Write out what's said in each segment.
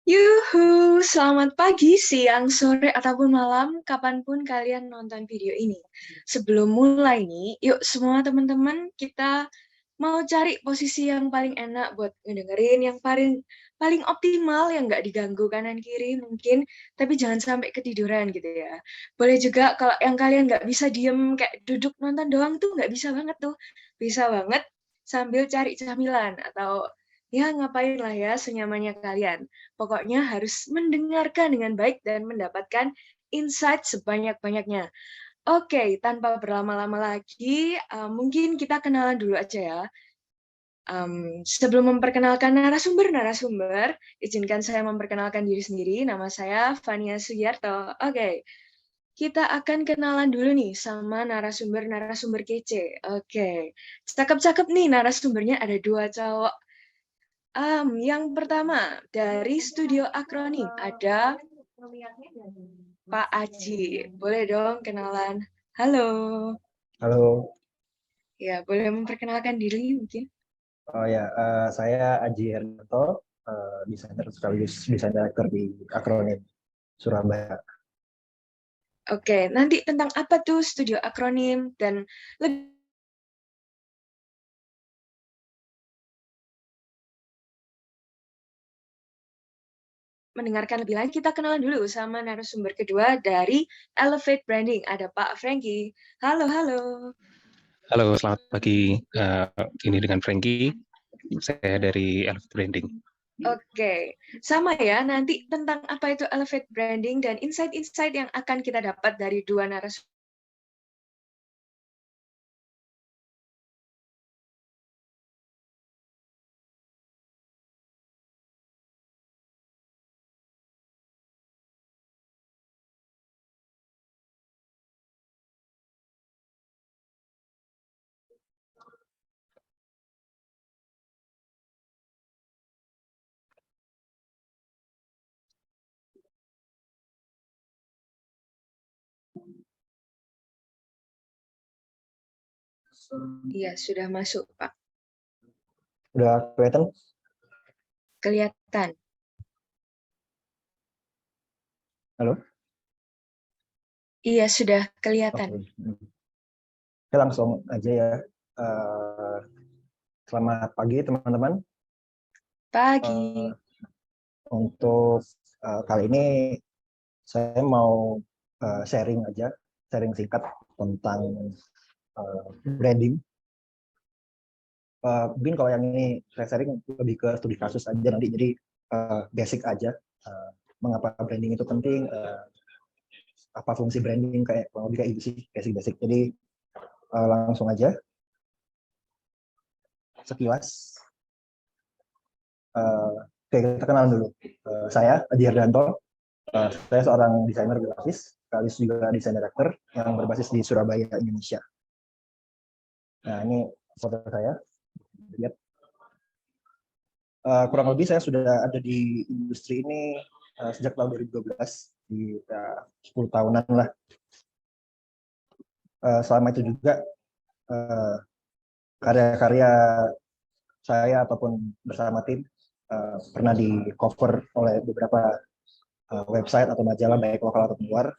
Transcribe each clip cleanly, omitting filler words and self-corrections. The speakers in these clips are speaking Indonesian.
Yuhu, selamat pagi, siang, sore, ataupun malam, kapanpun kalian nonton video ini. Sebelum mulai nih, yuk semua teman-teman kita mau cari posisi yang paling enak buat ngedengerin, yang paling paling optimal, yang nggak diganggu kanan kiri mungkin, tapi jangan sampai ketiduran gitu ya. Boleh juga kalau yang kalian nggak bisa diem kayak duduk nonton doang tuh nggak bisa banget tuh. Bisa banget sambil cari camilan atau ya ngapain lah ya senyamannya kalian. Pokoknya harus mendengarkan dengan baik dan mendapatkan insight sebanyak-banyaknya. Oke, tanpa berlama-lama lagi, mungkin kita kenalan dulu aja ya. Sebelum memperkenalkan narasumber, izinkan saya memperkenalkan diri sendiri. Nama saya Fania Sugiyarto. Oke, kita akan kenalan dulu nih sama narasumber kece. Oke, cakep-cakep nih narasumbernya ada dua cowok. Yang pertama, dari studio akronim ada Pak Aji. Boleh dong kenalan. Halo. Halo, Ya, boleh memperkenalkan diri mungkin. saya Aji Hernanto, desainer sekaligus desain director di Akronim Surabaya. Oke, nanti tentang apa tuh studio akronim dan lebih mendengarkan lebih lanjut, kita kenalan dulu sama narasumber kedua dari Elevate Branding. Ada Pak Frankie. Halo, halo. Halo, selamat pagi. Ini dengan Frankie. Saya dari Elevate Branding. Oke, sama ya. Nanti tentang apa itu Elevate Branding dan insight-insight yang akan kita dapat dari dua narasumber. Iya, sudah masuk, Pak. Udah kelihatan? Kelihatan. Halo? Iya, sudah kelihatan. Oke, langsung aja ya. Selamat pagi teman-teman. Pagi. Untuk kali ini saya mau sharing singkat tentang branding. Mungkin kalau yang ini saya sharing lebih ke studi kasus aja nanti, jadi basic aja. Mengapa branding itu penting, apa fungsi branding, kayak kurang lebih kayak gitu sih, basic. Jadi langsung aja sekilas. Oke, kita kenalan dulu. Saya Adi Hardanto. Saya seorang desainer grafis, sekaligus juga desain director yang berbasis di Surabaya, Indonesia. Nah, ini foto saya. Lihat. Kurang lebih saya sudah ada di industri ini sejak tahun 2012, di 10 tahunan lah. Selama itu juga karya-karya saya ataupun bersama tim pernah di cover oleh beberapa website atau majalah baik lokal atau luar.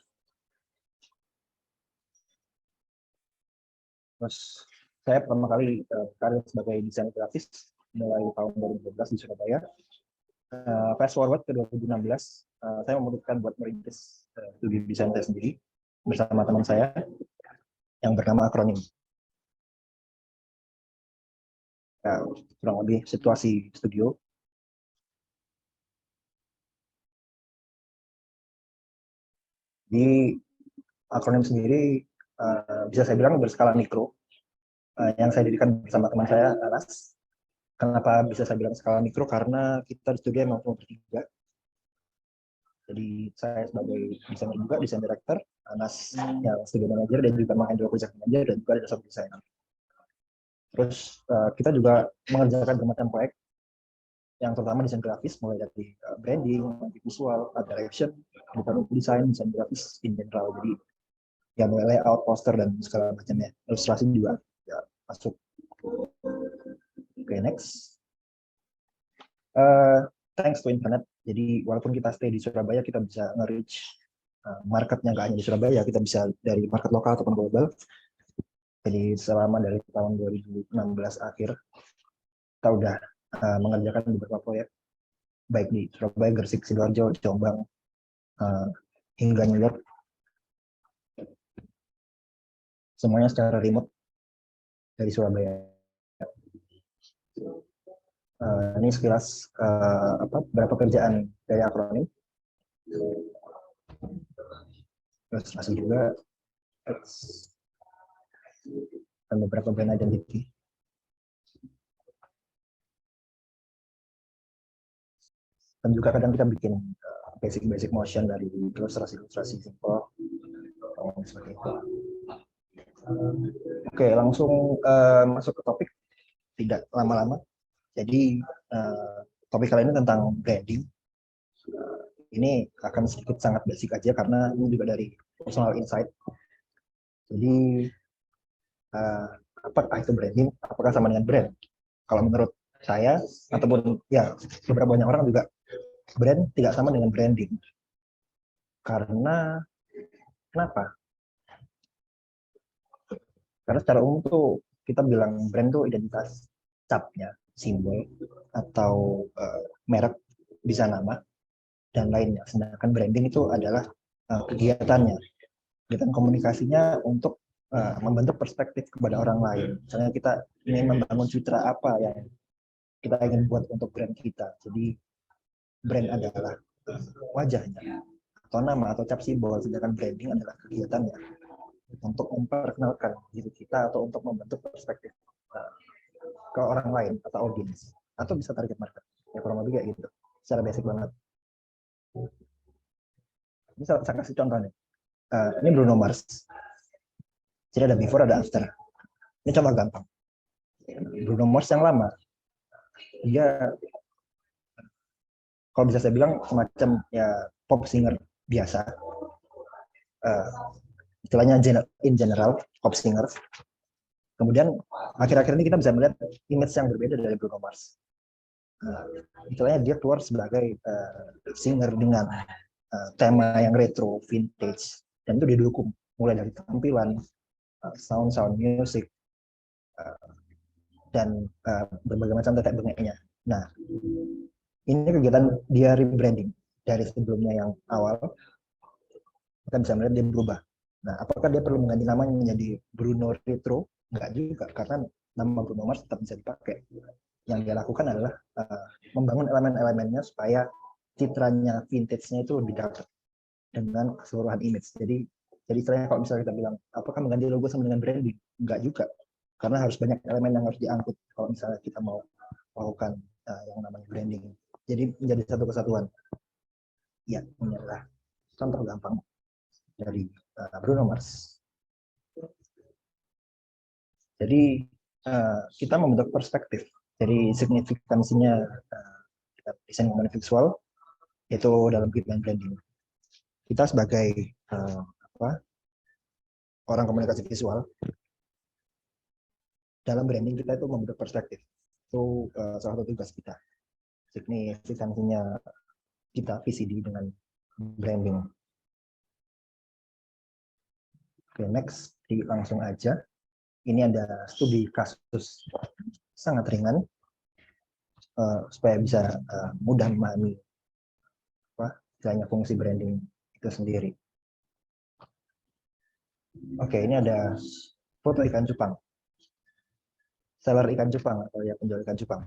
Terus saya pertama kali karir sebagai desainer grafis mulai tahun 2012 di Surabaya. Fast forward ke 2016, saya memutuskan buat merintis studi desain saya sendiri bersama teman saya yang bernama Akronim. Kurang lebih situasi studio. Di Akronim sendiri bisa saya bilang berskala mikro, yang saya dirikan bersama teman saya, Anas. Kenapa bisa saya bilang skala mikro? Karena kita di studio memang cuma bertiga. Jadi saya sebagai desainer juga, desain director, Anas yang studio manager, dan juga mengendal project manager, dan juga ada satu desainer. Terus kita juga mengerjakan bermacam proyek, yang terutama desain grafis, mulai dari branding, visual, direction, desain grafis in general. Jadi ya mulai layout, poster, dan segala macamnya. Ilustrasi juga ya, masuk. Oke, next. Thanks to internet, Jadi walaupun kita stay di Surabaya, kita bisa nge-reach marketnya nggak hanya di Surabaya, kita bisa dari market lokal ataupun global. Jadi selama dari tahun 2016 akhir, kita udah mengerjakan beberapa proyek, baik di Surabaya, Gresik, Sidoarjo, Jombang, hingga New York. Semuanya secara remote dari Surabaya. Ini sekilas berapa kerjaan dari akronim. Terus masih juga dan beberapa brand identity. Dan juga kadang kita bikin basic motion dari ilustrasi simple seperti itu. Oke, langsung masuk ke topik, tidak lama-lama. Jadi topik kali ini tentang branding. Ini akan sedikit sangat basic aja karena ini juga dari personal insight. Jadi apakah itu branding? Apakah sama dengan brand? Kalau menurut saya ataupun ya beberapa banyak orang juga, brand tidak sama dengan branding. Karena kenapa? Karena secara umum tuh kita bilang brand tuh identitas, capnya, simbol, atau merek, bisa nama, dan lainnya. Sedangkan branding itu adalah kegiatannya, kegiatan komunikasinya untuk membentuk perspektif kepada orang lain. Misalnya kita ingin membangun citra apa yang kita ingin buat untuk brand kita. Jadi brand adalah wajahnya, atau nama, atau cap simbol, sedangkan branding adalah kegiatannya untuk memperkenalkan diri kita atau untuk membentuk perspektif ke orang lain atau audiens atau bisa target market. Ya kurang lebih kayak gitu. Secara basic banget. Ini saya kasih contoh nih. Ini Bruno Mars. Jadi ada before, ada after. Ini contoh gampang. Bruno Mars yang lama, dia kalau bisa saya bilang semacam ya pop singer biasa. Istilahnya in general pop singer. Kemudian akhir-akhir ini kita bisa melihat image yang berbeda dari Bruno Mars. Istilahnya dia keluar sebagai singer dengan tema yang retro, vintage, dan itu didukung mulai dari tampilan, sound music, dan berbagai macam tetek bengeknya. Nah, ini kegiatan dia rebranding dari sebelumnya yang awal. Kita bisa melihat dia berubah. Nah, apakah dia perlu mengganti namanya menjadi Bruno Retro? Enggak juga, karena nama Bruno Mars tetap bisa dipakai. Yang dia lakukan adalah membangun elemen-elemennya supaya citranya, vintage-nya itu lebih dapat dengan keseluruhan image. Jadi istilahnya kalau misalnya kita bilang, apakah mengganti logo sama dengan branding? Enggak juga, karena harus banyak elemen yang harus diangkut kalau misalnya kita mau melakukan yang namanya branding. Jadi menjadi satu kesatuan. Ya, ini adalah contoh gampang dari Bruno Mars. Jadi kita membentuk perspektif. Jadi signifikansinya desain komponen visual itu dalam guideline branding. Kita sebagai orang komunikasi visual, dalam branding kita itu membentuk perspektif. Itu salah satu tugas kita. Signifikansinya kita VCD dengan branding. Oke, next, langsung aja. Ini ada studi kasus sangat ringan supaya bisa mudah memahami istilahnya fungsi branding itu sendiri. Oke, ini ada foto ikan cupang. Seller ikan cupang atau ya penjual ikan cupang.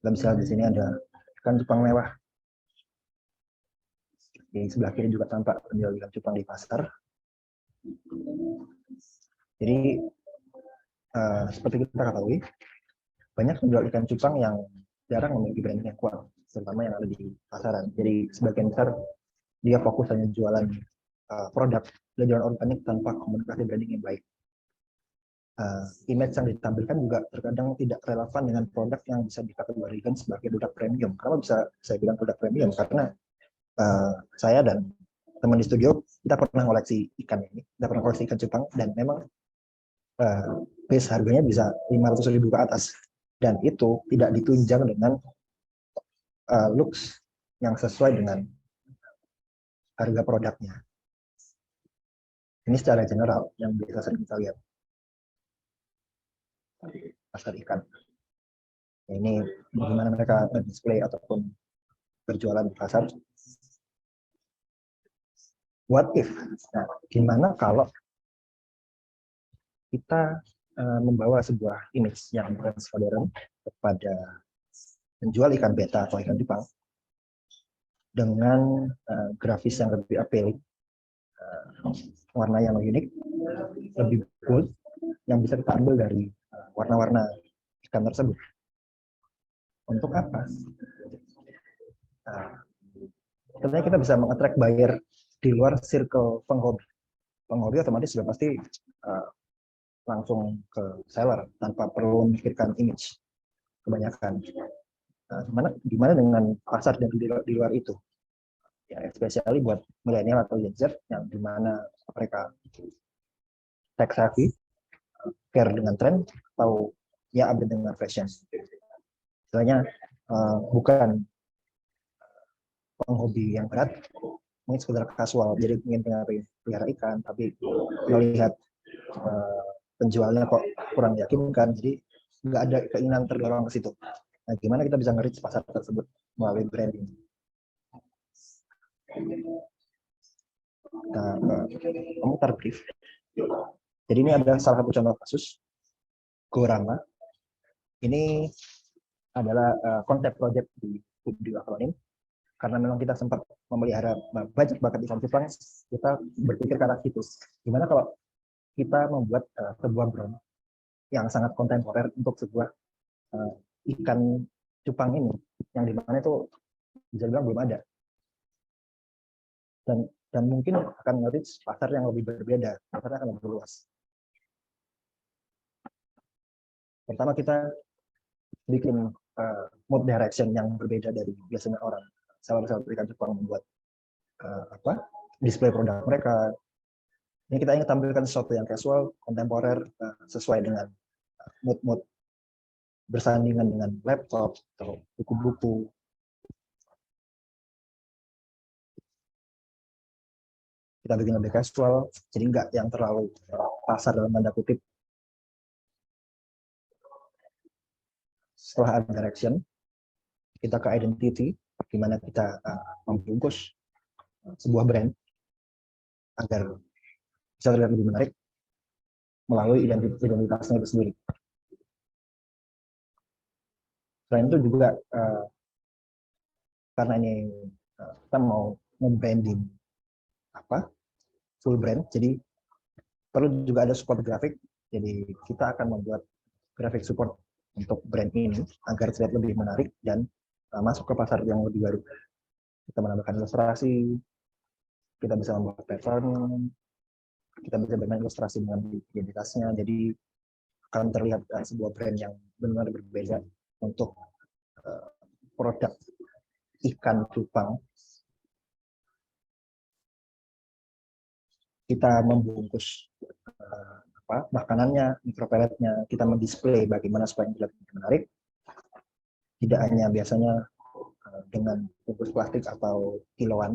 Dan misalnya di sini ada ikan cupang mewah. Di sebelah kiri juga tampak penjual ikan cupang di pasar. Jadi seperti kita ketahui, banyak penjual ikan cupang yang jarang memiliki branding yang kuat, terutama yang ada di pasaran. Jadi sebagian besar dia fokus hanya jualan produk, jualan organik tanpa komunikasi branding yang baik. Image yang ditampilkan juga terkadang tidak relevan dengan produk yang bisa dikategorikan sebagai produk premium. Kenapa bisa saya bilang produk premium? Karena saya dan teman di studio kita pernah koleksi ikan ini, kita pernah koleksi ikan cupang, dan memang base harganya bisa 500.000 ke atas, dan itu tidak ditunjang dengan looks yang sesuai dengan harga produknya. Ini secara general yang biasa sering kita lihat di pasar ikan. Ini bagaimana mereka display ataupun berjualan di pasar. What if? Nah, gimana kalau kita membawa sebuah image yang modern kepada penjual ikan beta atau ikan Jepang dengan grafis yang lebih appealing, warna yang unik, lebih bold, yang bisa kita ambil dari warna-warna ikan tersebut. Untuk apa? Tentunya kita bisa mengattract buyer di luar circle penghobi. Penghobi otomatis sudah pasti langsung ke seller tanpa perlu memikirkan image kebanyakan. Gimana dengan pasar dan di luar itu? Ya, especially buat milenial atau Gen Z yang dimana mereka tech savvy, care dengan tren, atau ya update dengan fashion. Istilahnya bukan penghobi yang berat, mungkin sekedar kasual, jadi ingin pelihara ikan, tapi melihat penjualnya kok kurang yakinkan, jadi nggak ada keinginan terdorong ke situ. Nah, gimana kita bisa nge-reach pasar tersebut melalui branding? Nah, memutar brief. Jadi ini adalah salah satu contoh kasus Gorama. Ini adalah konsep project di Akronim. Karena memang kita sempat memelihara banyak bakat ikan Jepang, kita berpikir ke arah situ. Gimana kalau kita membuat sebuah brand yang sangat kontemporer untuk sebuah ikan cupang ini, yang dimana itu bisa dibilang belum ada. Dan mungkin akan nge-reach pasar yang lebih berbeda, pasarnya akan lebih luas. Pertama kita bikin mood direction yang berbeda dari biasanya orang. Seller-seller ikan Jepang membuat display produk mereka. Ini kita ingin tampilkan sesuatu yang casual, kontemporer, sesuai dengan mood bersandingan dengan laptop atau buku-buku. Kita bikin lebih casual, jadi nggak yang terlalu pasar dalam tanda kutip. Setelah ada direction, kita ke identity, bagaimana kita membungkus sebuah brand agar bisa terlihat lebih menarik melalui identitasnya itu sendiri. Selain itu juga karena ini kita mau nge-branding full brand, jadi perlu juga ada support grafik. Jadi kita akan membuat grafik support untuk brand ini agar terlihat lebih menarik dan masuk ke pasar yang lebih baru. Kita menambahkan ilustrasi, kita bisa membuat pattern, kita bisa bermain ilustrasi dengan identitasnya, jadi akan terlihat sebuah brand yang benar-benar berbeda untuk produk ikan cupang. Kita membungkus makanannya, mikropelletnya, kita mendisplay bagaimana supaya terlihat menarik. Tidak hanya biasanya dengan bungkus plastik atau kiloan.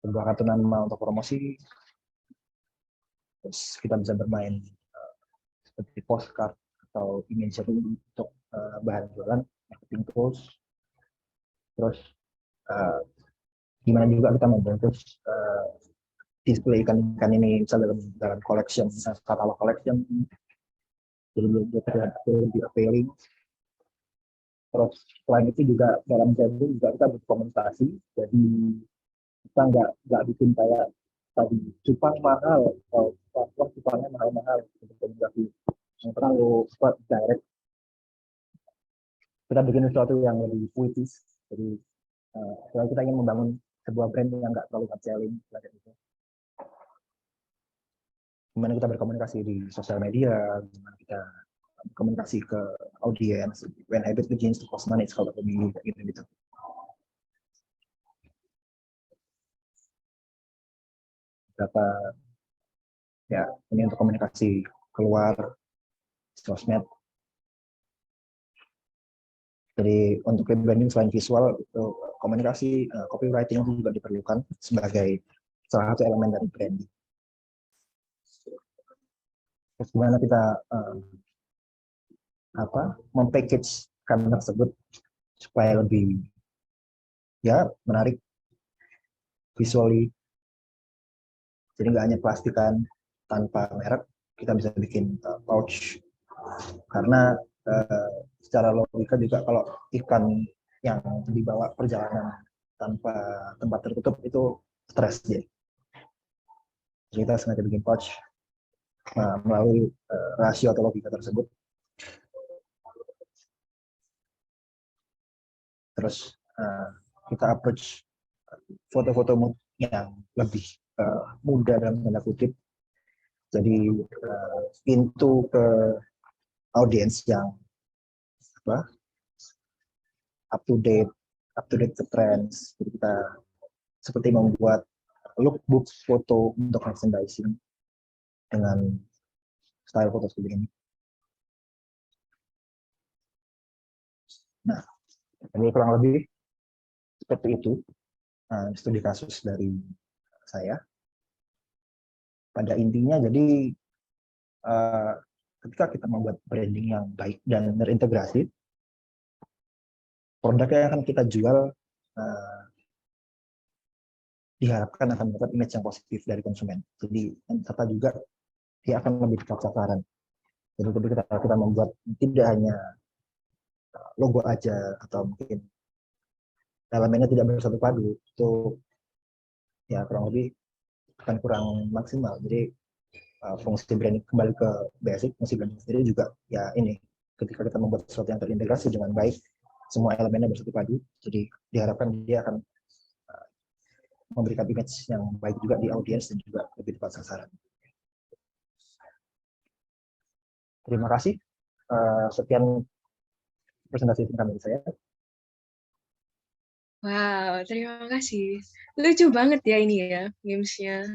Sebuah kartu nama untuk promosi. Terus kita bisa bermain seperti postcard atau imagery untuk bahan jualan, marketing tools. Terus gimana juga kita membungkus display ikan-ikan ini misalnya dalam collection, katalog collection, jadi terlihat lebih appealing. Terus selain itu juga dalam branding juga kita berkomunikasi, jadi kita nggak bikin kayak tadi cupang mahal atau cupangnya mahal-mahal untuk komunikasi yang terlalu direct. Kita bikin sesuatu yang lebih puitis, jadi kita ingin membangun sebuah brand yang nggak terlalu hard selling, gitu. Gimana kita berkomunikasi di sosial media, gimana kita komunikasi ke audiens, when habit begins to cost money, kalau lebih gitu. Berapa ya ini untuk komunikasi keluar sosmed. Jadi untuk rebranding selain visual, itu komunikasi, copywriting juga diperlukan sebagai salah satu elemen dari branding. Terus gimana kita mempackage konten tersebut supaya lebih menarik visually. Jadi nggak hanya plastikan tanpa merek, kita bisa bikin pouch. Karena secara logika juga kalau ikan yang dibawa perjalanan tanpa tempat tertutup itu stres dia. Jadi kita sengaja bikin pouch melalui rasio atau logika tersebut. Terus kita approach foto-foto yang lebih mudah dalam tanda kutip. Jadi pintu ke audiens yang up to date ke trends. Jadi kita seperti membuat lookbook foto untuk merchandising dengan style foto seperti ini. Nah, ini kurang lebih seperti itu studi kasus dari saya. Pada intinya, jadi ketika kita membuat branding yang baik dan terintegrasi, produk yang akan kita jual diharapkan akan mendapat image yang positif dari konsumen. Jadi serta juga dia akan lebih dekat sasaran. Jadi ketika kita membuat tidak hanya logo aja atau mungkin elemennya tidak bersatu padu, itu ya kurang lebih akan kurang maksimal. Jadi fungsi branding kembali ke basic, fungsi branding sendiri juga ya ini, ketika kita membuat sesuatu yang terintegrasi dengan baik, semua elemennya bersatu padu, jadi diharapkan dia akan memberikan image yang baik juga di audiens dan juga lebih tepat sasaran. Terima kasih. Sekian presentasi singkat dari saya. Wow, terima kasih. Lucu banget ya ini ya, memes-nya.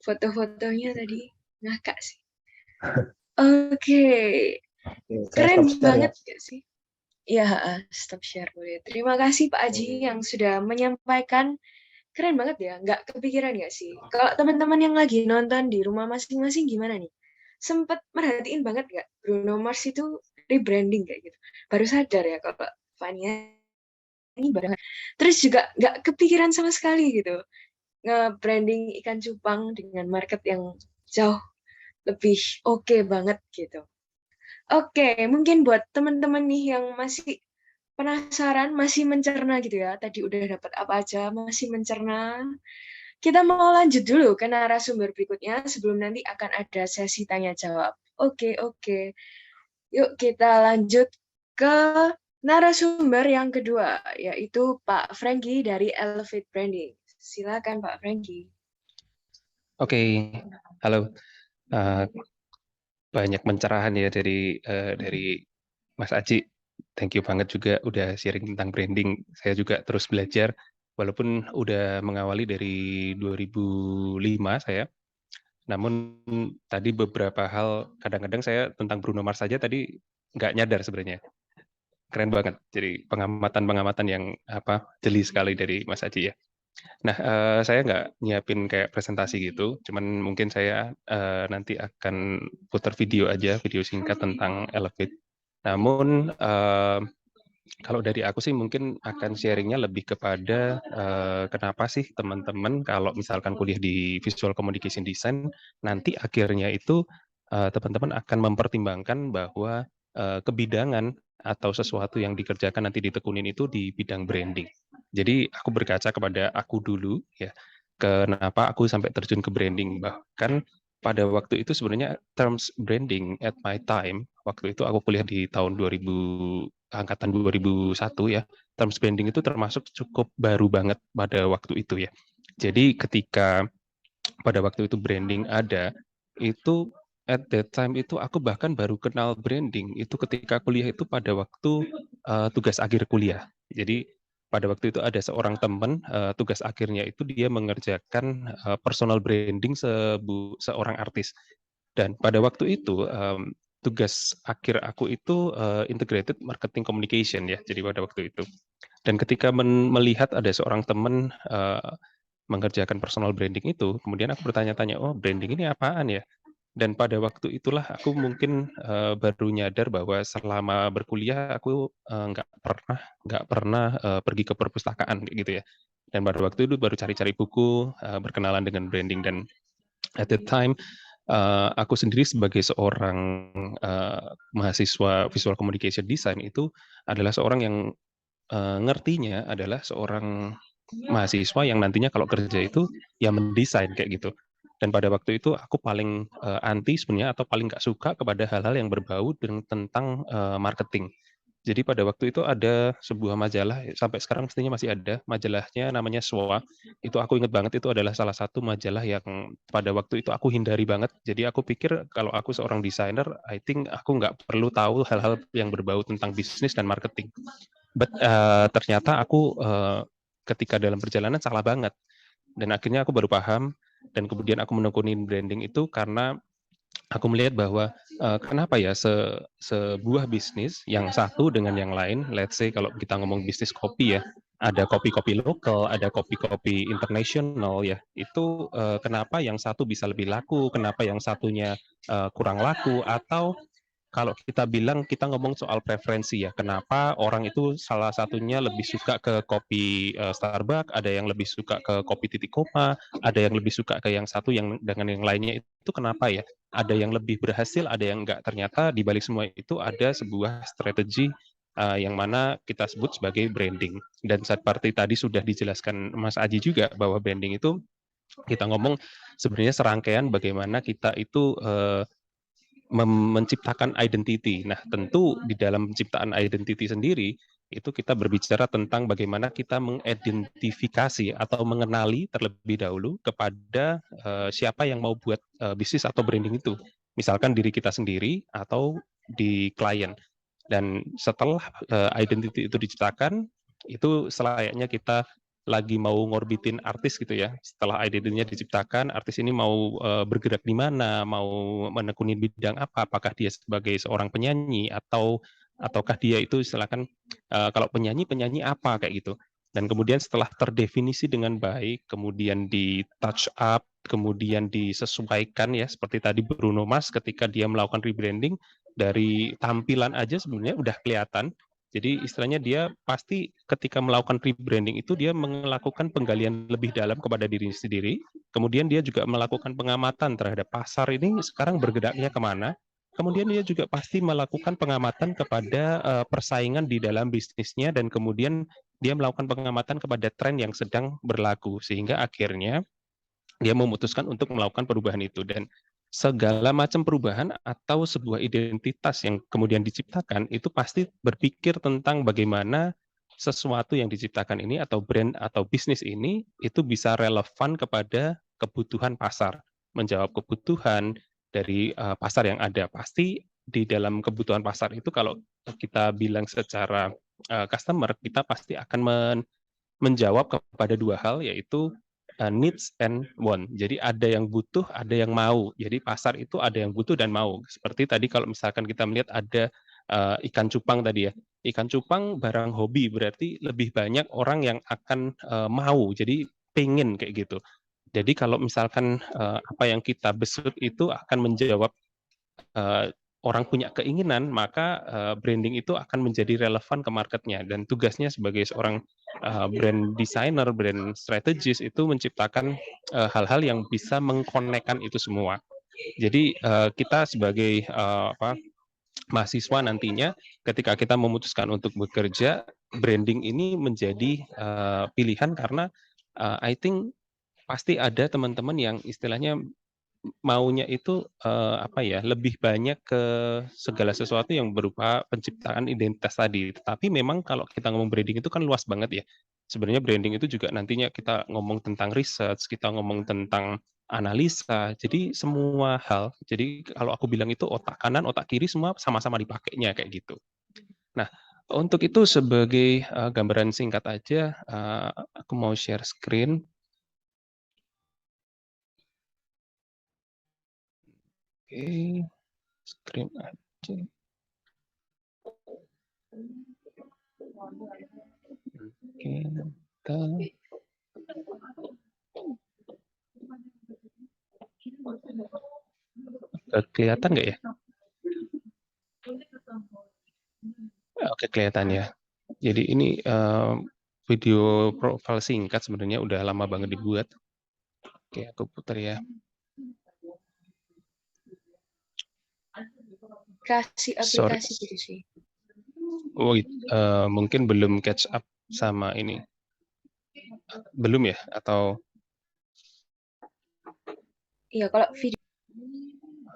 Foto-fotonya tadi ngakak sih. Oke. Keren banget ya sih. Ya, stop share boleh. Terima kasih Pak Aji yang sudah menyampaikan. Keren banget ya, nggak kepikiran nggak sih? Kalau teman-teman yang lagi nonton di rumah masing-masing gimana nih? Sempet merhatiin banget nggak Bruno Mars itu rebranding kayak gitu? Baru sadar ya kalau Fania ini barengan. Terus juga nggak kepikiran sama sekali gitu. Nge-branding ikan cupang dengan market yang jauh lebih oke banget gitu. Oke, mungkin buat teman-teman nih yang masih penasaran, masih mencerna gitu ya. Tadi udah dapat apa aja, masih mencerna. Kita mau lanjut dulu ke narasumber berikutnya sebelum nanti akan ada sesi tanya jawab. Oke. Yuk kita lanjut ke narasumber yang kedua, yaitu Pak Franky dari Elevate Branding. Silakan Pak Franky. Oke, halo. Banyak pencerahan ya dari Mas Aji. Thank you banget juga udah sharing tentang branding. Saya juga terus belajar, walaupun udah mengawali dari 2005 saya. Namun tadi beberapa hal, kadang-kadang saya tentang Bruno Mars saja tadi nggak nyadar sebenarnya. Keren banget. Jadi pengamatan-pengamatan yang jeli sekali dari Mas Aji ya. Nah, saya nggak nyiapin kayak presentasi gitu, cuman mungkin saya nanti akan putar video aja, video singkat tentang Elevate. Namun, kalau dari aku sih mungkin akan sharingnya lebih kepada kenapa sih teman-teman kalau misalkan kuliah di Visual Communication Design, nanti akhirnya itu teman-teman akan mempertimbangkan bahwa kebidangan atau sesuatu yang dikerjakan nanti ditekunin itu di bidang branding. Jadi aku berkaca kepada aku dulu ya, kenapa aku sampai terjun ke branding. Bahkan pada waktu itu sebenarnya terms branding at my time, waktu itu aku kuliah di tahun angkatan 2001 ya, terms branding itu termasuk cukup baru banget pada waktu itu ya. Jadi ketika pada waktu itu branding ada, itu at that time itu aku bahkan baru kenal branding itu ketika kuliah itu pada waktu tugas akhir kuliah. Jadi pada waktu itu ada seorang teman tugas akhirnya itu dia mengerjakan personal branding seorang artis. Dan pada waktu itu tugas akhir aku itu integrated marketing communication ya, jadi pada waktu itu. Dan ketika melihat ada seorang teman mengerjakan personal branding itu, kemudian aku bertanya-tanya, oh branding ini apaan ya? Dan pada waktu itulah aku mungkin baru nyadar bahwa selama berkuliah aku nggak pernah pergi ke perpustakaan kayak gitu ya. Dan pada waktu itu baru cari-cari buku, berkenalan dengan branding. Dan at that time aku sendiri sebagai seorang mahasiswa visual communication design itu adalah seorang yang ngertinya adalah seorang mahasiswa yang nantinya kalau kerja itu ya mendesain kayak gitu. Dan pada waktu itu aku paling anti sebenarnya atau paling nggak suka kepada hal-hal yang berbau tentang marketing. Jadi pada waktu itu ada sebuah majalah, sampai sekarang mestinya masih ada, majalahnya namanya SWA. Itu aku ingat banget, itu adalah salah satu majalah yang pada waktu itu aku hindari banget. Jadi aku pikir kalau aku seorang desainer, I think aku nggak perlu tahu hal-hal yang berbau tentang bisnis dan marketing. But ternyata aku ketika dalam perjalanan salah banget. Dan akhirnya aku baru paham, dan kemudian aku menekuni branding itu karena aku melihat bahwa kenapa ya sebuah bisnis yang satu dengan yang lain, let's say kalau kita ngomong bisnis kopi ya, ada kopi-kopi lokal, ada kopi-kopi internasional ya, itu kenapa yang satu bisa lebih laku, kenapa yang satunya kurang laku, atau kalau kita bilang kita ngomong soal preferensi ya, kenapa orang itu salah satunya lebih suka ke kopi Starbucks, ada yang lebih suka ke kopi titik koma, ada yang lebih suka ke yang satu yang dengan yang lainnya itu kenapa ya? Ada yang lebih berhasil, ada yang enggak. Ternyata di balik semua itu ada sebuah strategi yang mana kita sebut sebagai branding. Dan seperti tadi sudah dijelaskan Mas Aji juga bahwa branding itu kita ngomong sebenarnya serangkaian bagaimana kita itu menciptakan identity. Nah, tentu di dalam penciptaan identity sendiri, itu kita berbicara tentang bagaimana kita mengidentifikasi atau mengenali terlebih dahulu kepada siapa yang mau buat bisnis atau branding itu. Misalkan diri kita sendiri atau di klien. Dan setelah identity itu diciptakan, itu selayaknya kita lagi mau ngorbitin artis gitu ya. Setelah identity-nya diciptakan, artis ini mau bergerak di mana, mau menekuni bidang apa, apakah dia sebagai seorang penyanyi ataukah dia itu silakan kalau penyanyi apa kayak gitu. Dan kemudian setelah terdefinisi dengan baik, kemudian di touch up, kemudian disesuaikan ya seperti tadi Bruno Mars ketika dia melakukan rebranding dari tampilan aja sebenarnya udah kelihatan. Jadi istilahnya dia pasti ketika melakukan rebranding itu dia melakukan penggalian lebih dalam kepada diri sendiri. Kemudian dia juga melakukan pengamatan terhadap pasar ini sekarang bergeraknya kemana. Kemudian dia juga pasti melakukan pengamatan kepada persaingan di dalam bisnisnya dan kemudian dia melakukan pengamatan kepada tren yang sedang berlaku sehingga akhirnya dia memutuskan untuk melakukan perubahan itu. Dan segala macam perubahan atau sebuah identitas yang kemudian diciptakan itu pasti berpikir tentang bagaimana sesuatu yang diciptakan ini atau brand atau bisnis ini itu bisa relevan kepada kebutuhan pasar, menjawab kebutuhan dari pasar yang ada. Pasti di dalam kebutuhan pasar itu kalau kita bilang secara customer, kita pasti akan menjawab kepada dua hal, yaitu needs and want. Jadi ada yang butuh, ada yang mau. Jadi pasar itu ada yang butuh dan mau. Seperti tadi kalau misalkan kita melihat ada ikan cupang tadi ya. Ikan cupang barang hobi, berarti lebih banyak orang yang akan mau. Jadi pengen kayak gitu. Jadi kalau misalkan apa yang kita besut itu akan menjawab orang punya keinginan, maka branding itu akan menjadi relevan ke marketnya. Dan tugasnya sebagai seorang brand designer, brand strategist itu menciptakan hal-hal yang bisa mengkonekkan itu semua. Jadi kita sebagai mahasiswa nantinya, ketika kita memutuskan untuk bekerja, branding ini menjadi pilihan karena I think pasti ada teman-teman yang istilahnya maunya itu lebih banyak ke segala sesuatu yang berupa penciptaan identitas tadi. Tetapi memang kalau kita ngomong branding itu kan luas banget ya. Sebenarnya branding itu juga nantinya kita ngomong tentang research, kita ngomong tentang analisa. Jadi semua hal. Jadi kalau aku bilang itu otak kanan, otak kiri semua sama-sama dipakainya kayak gitu. Nah, untuk itu sebagai gambaran singkat aja, aku mau share screen. Oke, screen Kelihatan nggak ya? Oke, kelihatan ya. Jadi ini video profil singkat sebenarnya udah lama banget dibuat. Oke, aku putar ya. Kreasi Sorry. aplikasi gitu sih. Oh, mungkin belum catch up sama ini. Belum ya? Atau Iya, kalau video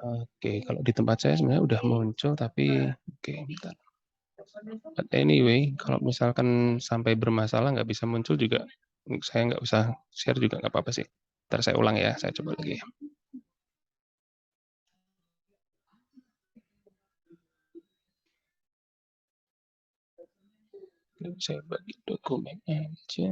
oke, kalau di tempat saya sebenarnya udah muncul, tapi oke, bentar. But anyway, kalau misalkan sampai bermasalah nggak bisa muncul juga, saya nggak usah share juga nggak apa-apa sih. Ntar saya ulang ya, saya coba lagi. Saya bagi dokumen aja.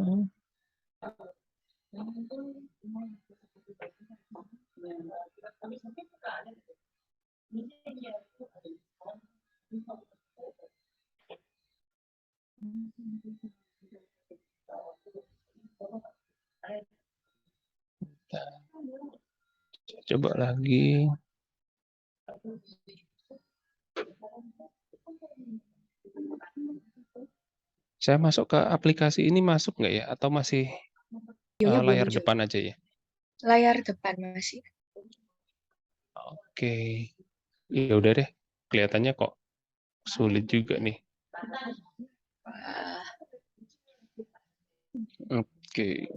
Coba lagi. Saya masuk ke aplikasi ini masuk nggak ya? Atau masih videonya belum layar muncul. depan aja ya? Layar depan masih. Oke. Ya udah deh. Kelihatannya kok sulit juga nih. Wah, Oke.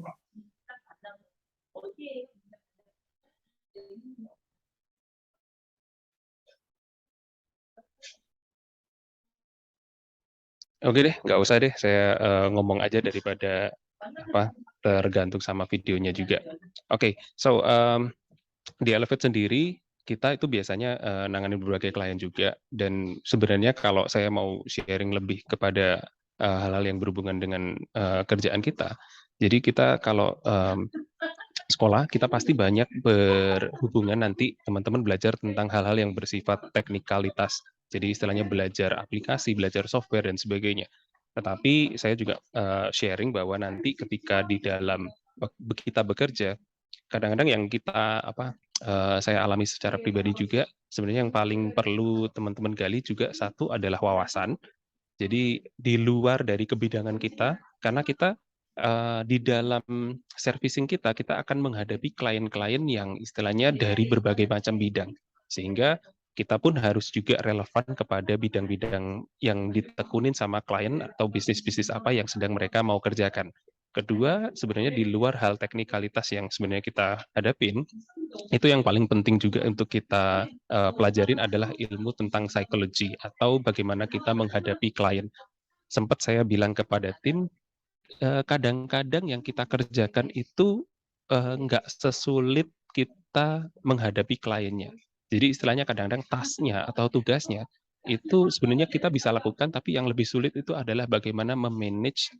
Oke deh, nggak usah deh. Saya ngomong aja daripada apa tergantung sama videonya juga. Oke, so di Elevate sendiri kita itu biasanya nanganin berbagai klien juga, dan sebenarnya kalau saya mau sharing lebih kepada hal-hal yang berhubungan dengan kerjaan kita, jadi kita kalau sekolah kita pasti banyak berhubungan nanti teman-teman belajar tentang hal-hal yang bersifat teknikalitas. Jadi istilahnya belajar aplikasi, belajar software dan sebagainya. Tetapi saya juga sharing bahwa nanti ketika di dalam kita bekerja, kadang-kadang yang kita saya alami secara pribadi juga, sebenarnya yang paling perlu teman-teman gali juga satu adalah wawasan. Jadi di luar dari kebidangan kita, karena kita di dalam servicing kita akan menghadapi klien-klien yang istilahnya dari berbagai macam bidang. Sehingga kita pun harus juga relevan kepada bidang-bidang yang ditekunin sama klien atau bisnis-bisnis apa yang sedang mereka mau kerjakan. Kedua, sebenarnya di luar hal teknikalitas yang sebenarnya kita hadapin, itu yang paling penting juga untuk kita pelajarin adalah ilmu tentang psikologi atau bagaimana kita menghadapi klien. Sempat saya bilang kepada tim, kadang-kadang yang kita kerjakan itu nggak sesulit kita menghadapi kliennya. Jadi istilahnya kadang-kadang tasnya atau tugasnya itu sebenarnya kita bisa lakukan, tapi yang lebih sulit itu adalah bagaimana memanage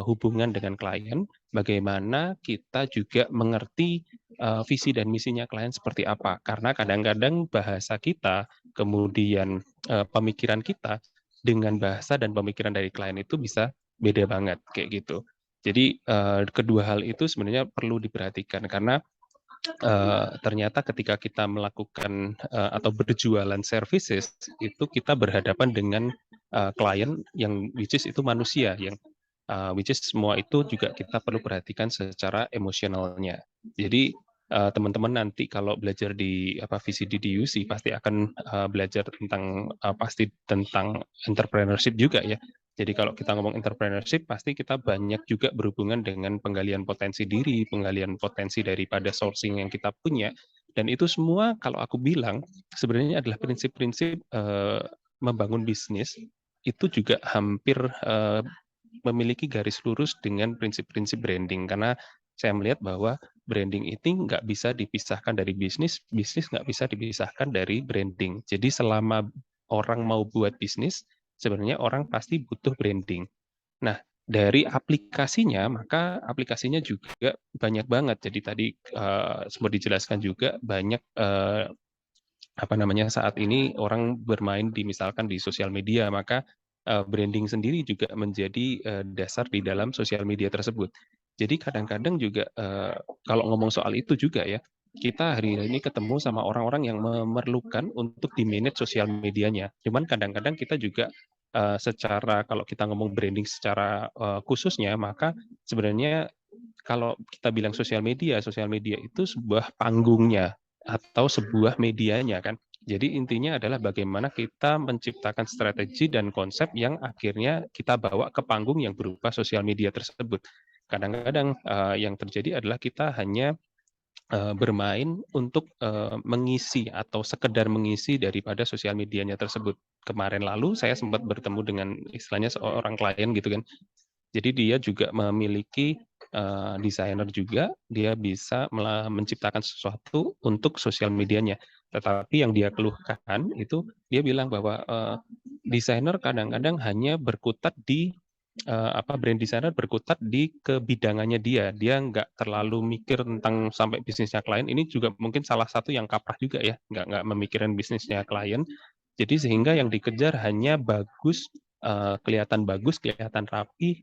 hubungan dengan klien, bagaimana kita juga mengerti visi dan misinya klien seperti apa. Karena kadang-kadang bahasa kita, kemudian pemikiran kita dengan bahasa dan pemikiran dari klien itu bisa beda banget kayak gitu. Jadi kedua hal itu sebenarnya perlu diperhatikan karena ternyata ketika kita melakukan atau berjualan services itu kita berhadapan dengan klien yang which is itu manusia yang which is semua itu juga kita perlu perhatikan secara emosionalnya. Jadi teman-teman nanti kalau belajar di VCD di UC pasti akan belajar tentang pasti tentang entrepreneurship juga ya. Jadi kalau kita ngomong entrepreneurship, pasti kita banyak juga berhubungan dengan penggalian potensi diri, penggalian potensi daripada sourcing yang kita punya. Dan itu semua kalau aku bilang sebenarnya adalah prinsip-prinsip membangun bisnis itu juga hampir memiliki garis lurus dengan prinsip-prinsip branding. Karena saya melihat bahwa branding ini nggak bisa dipisahkan dari bisnis, bisnis nggak bisa dipisahkan dari branding. Jadi selama orang mau buat bisnis, sebenarnya orang pasti butuh branding. Nah, dari aplikasinya, maka aplikasinya juga banyak banget. Jadi tadi sempat dijelaskan juga banyak apa namanya, saat ini orang bermain di misalkan di sosial media, maka branding sendiri juga menjadi dasar di dalam sosial media tersebut. Jadi kadang-kadang juga kalau ngomong soal itu juga ya, kita hari ini ketemu sama orang-orang yang memerlukan untuk di-manage sosial medianya. Cuman kadang-kadang kita juga secara kalau kita ngomong branding secara khususnya, maka sebenarnya kalau kita bilang sosial media itu sebuah panggungnya atau sebuah medianya kan. Jadi intinya adalah bagaimana kita menciptakan strategi dan konsep yang akhirnya kita bawa ke panggung yang berupa sosial media tersebut. Kadang-kadang yang terjadi adalah kita hanya bermain untuk mengisi atau sekedar mengisi daripada sosial medianya tersebut. Kemarin lalu saya sempat bertemu dengan istilahnya seorang klien gitu kan. Jadi dia juga memiliki desainer juga, dia bisa menciptakan sesuatu untuk sosial medianya. Tetapi yang dia keluhkan itu dia bilang bahwa desainer kadang-kadang hanya berkutat di brand designer berkutat di kebidangannya dia. Dia nggak terlalu mikir tentang sampai bisnisnya klien. Ini juga mungkin salah satu yang kaprah juga ya, nggak memikirkan bisnisnya klien. Jadi sehingga yang dikejar hanya bagus, kelihatan rapi,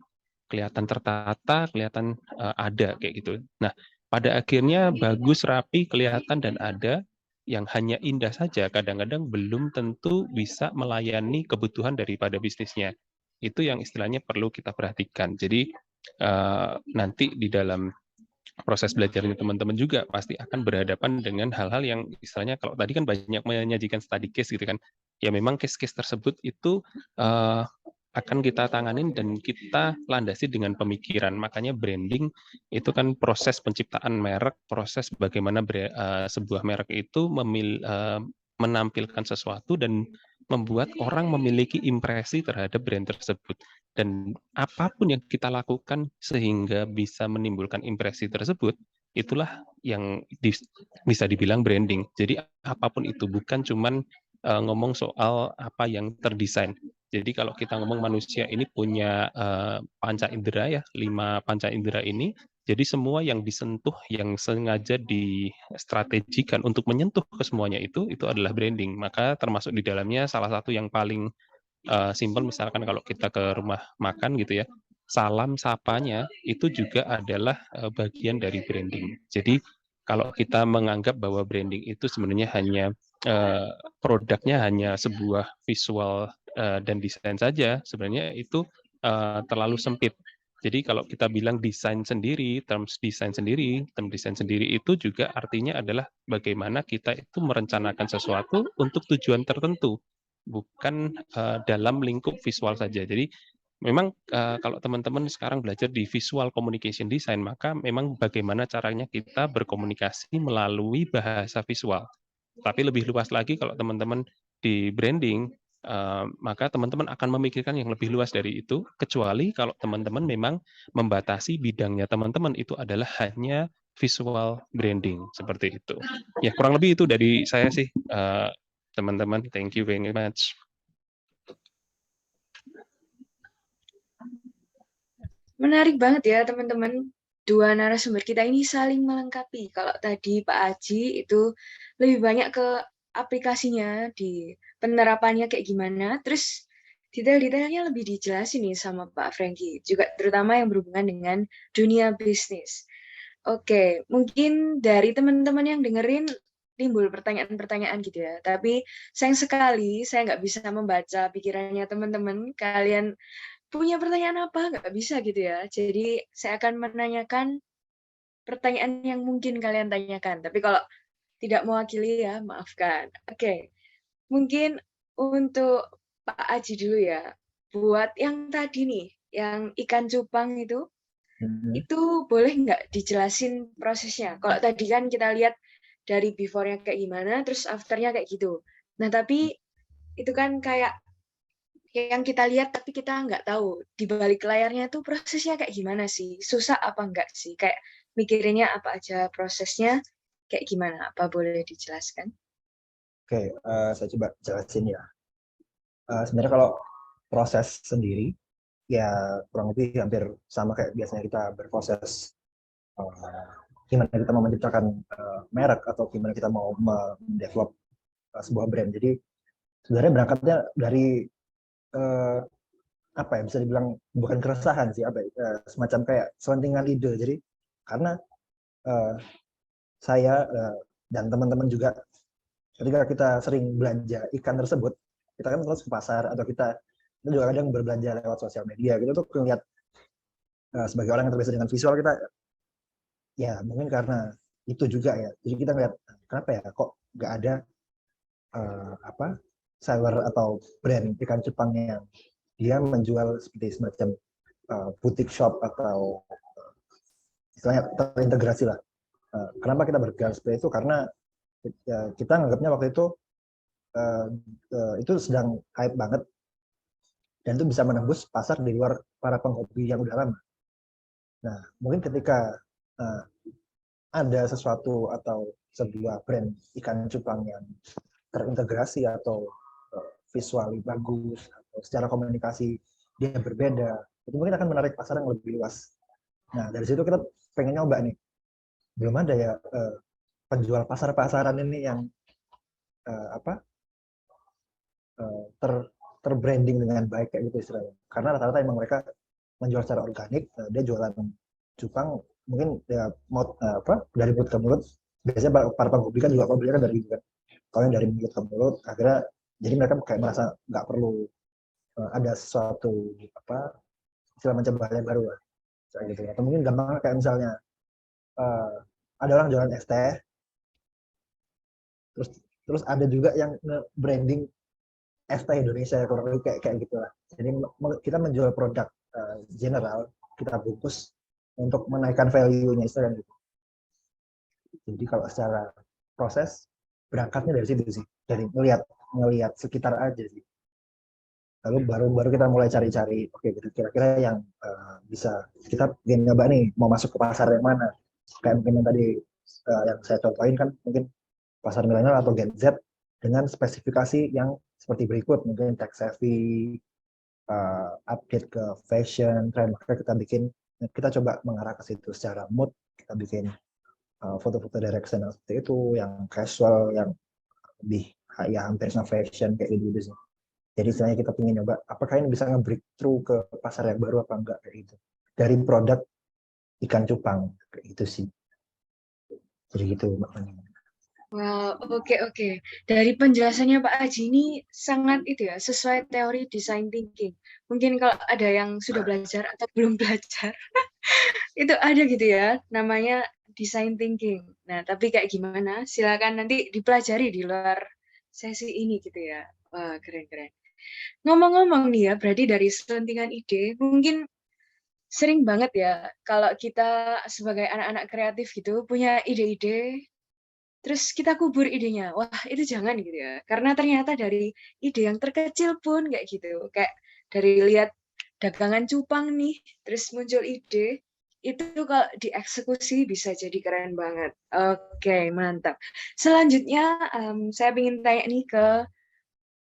kelihatan tertata, kelihatan ada kayak gitu. Nah, pada akhirnya bagus, rapi, kelihatan dan ada yang hanya indah saja kadang-kadang belum tentu bisa melayani kebutuhan daripada bisnisnya. Itu yang istilahnya perlu kita perhatikan. Jadi nanti di dalam proses belajarnya teman-teman juga pasti akan berhadapan dengan hal-hal yang istilahnya kalau tadi kan banyak menyajikan study case gitu kan. Ya memang case-case tersebut itu akan kita tanganin dan kita landasi dengan pemikiran. Makanya branding itu kan proses penciptaan merek, proses bagaimana sebuah merek itu menampilkan sesuatu dan membuat orang memiliki impresi terhadap brand tersebut. Dan apapun yang kita lakukan sehingga bisa menimbulkan impresi tersebut, itulah yang bisa dibilang branding. Jadi apapun itu, bukan cuman ngomong soal apa yang terdesain. Jadi kalau kita ngomong manusia ini punya panca indera ya, 5 panca indera ini, jadi semua yang disentuh, yang sengaja distrategikan untuk menyentuh ke semuanya itu adalah branding. Maka termasuk di dalamnya salah satu yang paling simpel misalkan kalau kita ke rumah makan gitu ya, salam sapanya itu juga adalah bagian dari branding. Jadi kalau kita menganggap bahwa branding itu sebenarnya hanya produknya hanya sebuah visual dan desain saja, sebenarnya itu terlalu sempit. Jadi kalau kita bilang desain sendiri, term desain sendiri itu juga artinya adalah bagaimana kita itu merencanakan sesuatu untuk tujuan tertentu, bukan dalam lingkup visual saja. Jadi memang kalau teman-teman sekarang belajar di visual communication design, maka memang bagaimana caranya kita berkomunikasi melalui bahasa visual. Tapi lebih luas lagi kalau teman-teman di branding, maka teman-teman akan memikirkan yang lebih luas dari itu, kecuali kalau teman-teman memang membatasi bidangnya teman-teman itu adalah hanya visual branding, seperti itu. Ya, kurang lebih itu dari saya sih, teman-teman. Thank you very much. Menarik banget ya teman-teman. Dua narasumber kita ini saling melengkapi. Kalau tadi Pak Aji itu lebih banyak ke aplikasinya, di penerapannya kayak gimana. Terus detail-detailnya lebih dijelasin nih sama Pak Franky. Juga terutama yang berhubungan dengan dunia bisnis. Oke, mungkin dari teman-teman yang dengerin timbul pertanyaan-pertanyaan gitu ya. Tapi sayang sekali saya nggak bisa membaca pikirannya teman-teman. Kalian punya pertanyaan apa? Nggak bisa gitu ya. Jadi saya akan menanyakan pertanyaan yang mungkin kalian tanyakan. Tapi kalau tidak mewakili ya, maafkan. Oke, mungkin untuk Pak Aji dulu ya. Buat yang tadi nih, yang ikan cupang itu boleh nggak dijelasin prosesnya? Kalau tadi kan kita lihat dari before-nya kayak gimana, terus after-nya kayak gitu. Nah, tapi itu kan kayak yang kita lihat tapi kita nggak tahu di balik layarnya itu prosesnya kayak gimana sih, susah apa enggak sih, kayak mikirinnya apa aja prosesnya kayak gimana, apa boleh dijelaskan? Oke, saya coba jelasin ya. Sebenarnya kalau proses sendiri ya kurang lebih hampir sama kayak biasanya kita berproses gimana kita mau menciptakan merek atau gimana kita mau mendevelop sebuah brand. Jadi sebenarnya berangkatnya dari apa ya, bisa dibilang bukan keresahan sih, semacam kayak selentingan ide. Jadi karena saya dan teman-teman juga ketika kita sering belanja ikan tersebut, kita kan terus ke pasar atau kita juga kadang berbelanja lewat sosial media, kita tuh melihat sebagai orang yang terbiasa dengan visual, kita ya mungkin karena itu juga ya, jadi kita ngeliat kenapa ya kok nggak ada seller atau brand ikan cupang yang dia menjual seperti semacam boutique shop atau istilahnya terintegrasi lah. Kenapa kita bergerak seperti itu? Karena kita anggapnya waktu itu sedang hype banget dan itu bisa menembus pasar di luar para penghobi yang udah lama. Nah, mungkin ketika ada sesuatu atau sebuah brand ikan cupang yang terintegrasi atau visualnya bagus atau secara komunikasi dia berbeda, itu mungkin akan menarik pasar yang lebih luas. Nah, dari situ kita pengen nyoba nih. Belum ada ya penjual pasar-pasaran ini yang terbranding dengan baik kayak gitu istilahnya. Karena rata-rata emang mereka menjual secara organik, dia jualan cupang mungkin ya dari mulut ke mulut. Biasanya para penghobi kan juga pembelinya kan dari itu kan. Kalau yang dari mulut ke mulut, akhirnya jadi mereka kayak merasa nggak perlu ada sesuatu istilah mencoba hal yang baru lah. Kayak gitu. Atau mungkin gampang kayak misalnya ada orang jualan es teh, terus ada juga yang branding es teh Indonesia kurang lebih kayak gitulah. Jadi kita menjual produk general, kita bungkus untuk menaikkan value-nya istilahnya gitu. Jadi kalau secara proses berangkatnya dari situ sih, dari ngelihat sekitar aja sih. Lalu baru kita mulai cari-cari, oke kira-kira yang bisa kita ingin nyoba nih, mau masuk ke pasar yang mana. Kayak mungkin yang tadi yang saya contohin kan mungkin pasar milenial atau Gen Z dengan spesifikasi yang seperti berikut, mungkin tech savvy, update ke fashion, trend, maka kita coba mengarah ke situ secara mood, kita bikin foto-foto direction yang seperti itu, yang casual, yang lebih ya hampir sama fashion kayak gitu sih. Jadi istilahnya kita ingin nyoba, apakah ini bisa nge-breakthrough ke pasar yang baru apa enggak kayak gitu. Dari produk ikan cupang kayak gitu sih. Jadi gitu makanya. Wow, oke. Dari penjelasannya Pak Aji ini sangat itu ya, sesuai teori design thinking. Mungkin kalau ada yang sudah belajar atau belum belajar, itu ada gitu ya, namanya design thinking. Nah, tapi kayak gimana? Silakan nanti dipelajari di luar sesi ini gitu ya. Wah, keren. Ngomong-ngomong nih ya, berarti dari selentingan ide, mungkin sering banget ya kalau kita sebagai anak-anak kreatif gitu punya ide-ide, terus kita kubur idenya. Wah, itu jangan gitu ya. Karena ternyata dari ide yang terkecil pun kayak gitu. Kayak dari lihat dagangan cupang nih, terus muncul ide, itu kalau dieksekusi bisa jadi keren banget. Oke, mantap. Selanjutnya, saya ingin tanya nih ke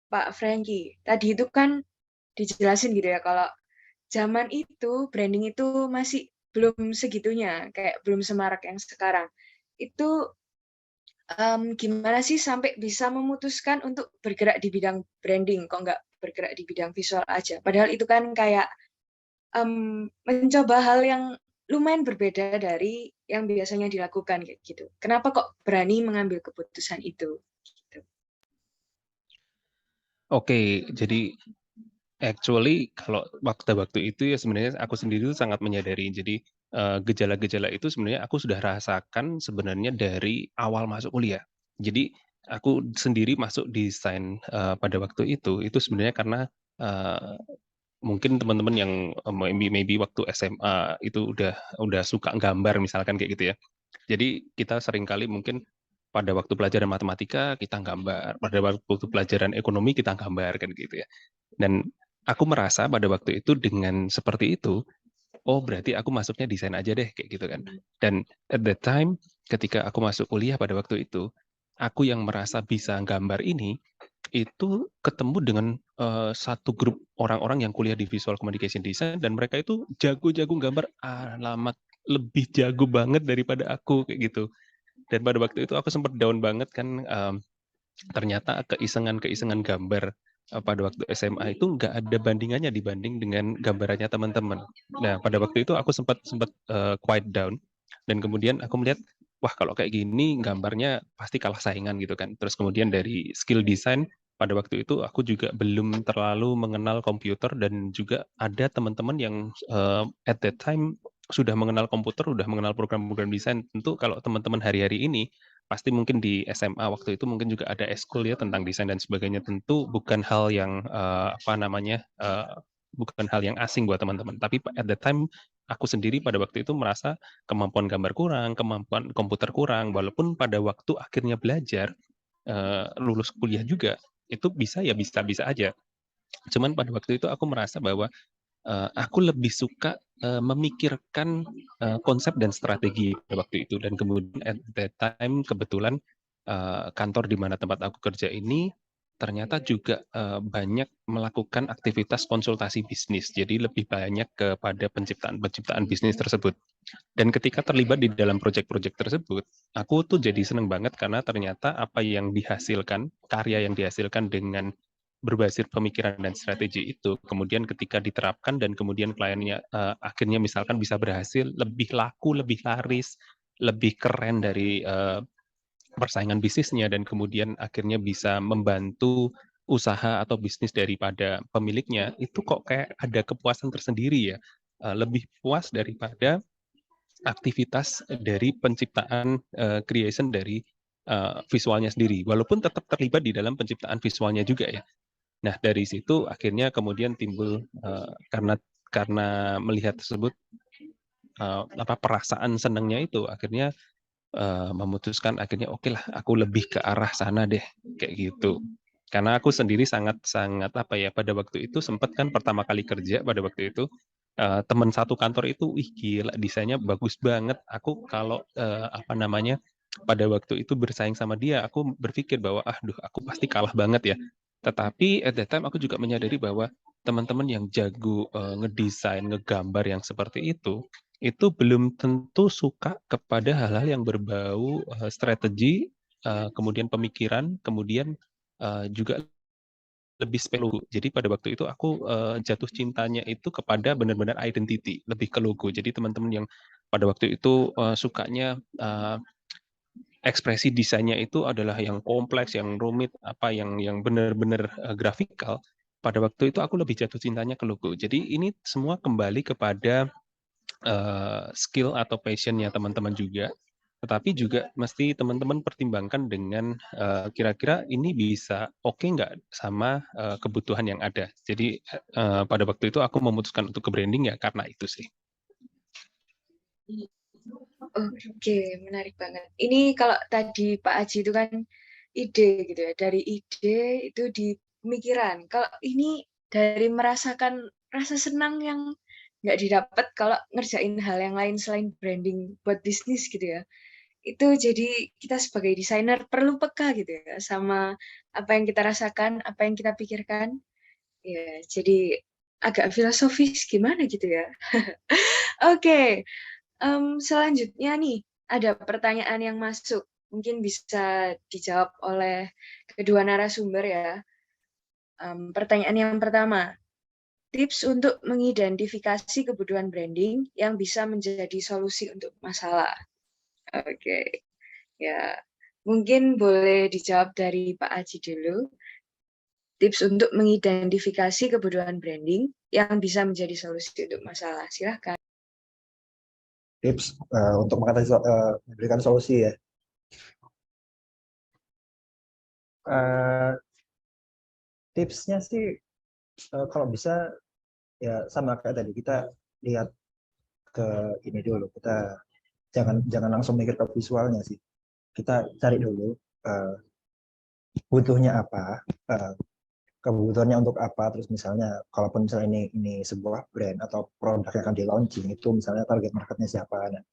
Pak Franky. Tadi itu kan dijelasin gitu ya, kalau zaman itu branding itu masih belum segitunya, kayak belum semarak yang sekarang. Itu gimana sih sampai bisa memutuskan untuk bergerak di bidang branding, kok nggak bergerak di bidang visual aja? Padahal itu kan kayak mencoba hal yang lumayan berbeda dari yang biasanya dilakukan kayak gitu. Kenapa kok berani mengambil keputusan itu? Gitu. Oke, jadi actually kalau waktu itu ya sebenarnya aku sendiri tuh sangat menyadari. Jadi gejala-gejala itu sebenarnya aku sudah rasakan sebenarnya dari awal masuk kuliah. Jadi aku sendiri masuk desain pada waktu itu sebenarnya karena mungkin teman-teman yang maybe waktu SMA itu udah suka gambar misalkan kayak gitu ya. Jadi kita seringkali mungkin pada waktu pelajaran matematika kita gambar, pada waktu pelajaran ekonomi kita gambar kan gitu ya. Dan aku merasa pada waktu itu dengan seperti itu, oh berarti aku masuknya desain aja deh kayak gitu kan. Dan at that time ketika aku masuk kuliah pada waktu itu, aku yang merasa bisa gambar ini itu ketemu dengan satu grup orang-orang yang kuliah di visual communication design dan mereka itu jago-jago gambar alamat lebih jago banget daripada aku kayak gitu. Dan pada waktu itu aku sempat down banget kan ternyata keisengan-keisengan gambar pada waktu SMA itu nggak ada bandingannya dibanding dengan gambarannya teman-teman. Nah, pada waktu itu aku sempat sempat quiet down, dan kemudian aku melihat, wah kalau kayak gini gambarnya pasti kalah saingan gitu kan. Terus kemudian dari skill design, pada waktu itu aku juga belum terlalu mengenal komputer, dan juga ada teman-teman yang at that time sudah mengenal komputer, sudah mengenal program-program desain. Tentu kalau teman-teman hari-hari ini pasti mungkin di SMA waktu itu mungkin juga ada eskul ya tentang desain dan sebagainya. Tentu bukan hal yang bukan hal yang asing buat teman-teman. Tapi at that time aku sendiri pada waktu itu merasa kemampuan gambar kurang, kemampuan komputer kurang. Walaupun pada waktu akhirnya belajar, lulus kuliah juga itu bisa ya bisa-bisa aja. Cuman pada waktu itu aku merasa bahwa aku lebih suka memikirkan konsep dan strategi pada waktu itu, dan kemudian at that time kebetulan kantor di mana tempat aku kerja ini ternyata juga banyak melakukan aktivitas konsultasi bisnis, jadi lebih banyak kepada penciptaan bisnis tersebut. Dan ketika terlibat di dalam proyek-proyek tersebut, aku tuh jadi seneng banget karena ternyata apa yang dihasilkan, karya yang dihasilkan dengan berbasis pemikiran dan strategi itu, kemudian ketika diterapkan dan kemudian kliennya akhirnya misalkan bisa berhasil, lebih laku, lebih laris, lebih keren dari persaingan bisnisnya, dan kemudian akhirnya bisa membantu usaha atau bisnis daripada pemiliknya, itu kok kayak ada kepuasan tersendiri ya, lebih puas daripada aktivitas dari penciptaan creation dari visualnya sendiri, walaupun tetap terlibat di dalam penciptaan visualnya juga ya. Nah, dari situ akhirnya kemudian timbul karena melihat tersebut perasaan senangnya itu akhirnya memutuskan akhirnya oke lah aku lebih ke arah sana deh kayak gitu. Karena aku sendiri sangat pada waktu itu sempat kan pertama kali kerja pada waktu itu teman satu kantor itu, ih gila desainnya bagus banget. Aku kalau pada waktu itu bersaing sama dia, aku berpikir bahwa aduh aku pasti kalah banget ya. Tetapi at that time aku juga menyadari bahwa teman-teman yang jago ngedesain, ngegambar yang seperti itu belum tentu suka kepada hal-hal yang berbau strategi, kemudian pemikiran, kemudian juga lebih logo. Jadi pada waktu itu aku jatuh cintanya itu kepada benar-benar identity, lebih ke logo. Jadi teman-teman yang pada waktu itu sukanya ekspresi desainnya itu adalah yang kompleks, yang rumit, yang benar-benar grafikal. Pada waktu itu aku lebih jatuh cintanya ke logo. Jadi ini semua kembali kepada skill atau passion-nya teman-teman juga, tetapi juga mesti teman-teman pertimbangkan dengan kira-kira ini bisa oke nggak sama kebutuhan yang ada. Jadi pada waktu itu aku memutuskan untuk ke branding ya karena itu sih. Oke, menarik banget. Ini kalau tadi Pak Aji itu kan ide gitu ya, dari ide itu di pemikiran. Kalau ini dari merasakan rasa senang yang nggak didapat kalau ngerjain hal yang lain selain branding buat bisnis gitu ya. Itu jadi kita sebagai desainer perlu peka gitu ya sama apa yang kita rasakan, apa yang kita pikirkan. Ya, jadi agak filosofis gimana gitu ya. Oke, selanjutnya nih, ada pertanyaan yang masuk. Mungkin bisa dijawab oleh kedua narasumber ya. Pertanyaan yang pertama, tips untuk mengidentifikasi kebutuhan branding yang bisa menjadi solusi untuk masalah. Oke, ya mungkin boleh dijawab dari Pak Aji dulu. Tips untuk mengidentifikasi kebutuhan branding yang bisa menjadi solusi untuk masalah. Silahkan. Tips untuk memberikan solusi ya. Tipsnya sih kalau bisa ya sama kayak tadi, kita lihat ke ini dulu, kita jangan langsung mikir ke visualnya sih, kita cari dulu butuhnya apa, kebutuhannya untuk apa. Terus misalnya kalaupun misalnya ini sebuah brand atau produk yang akan di launching, itu misalnya target marketnya siapa, nah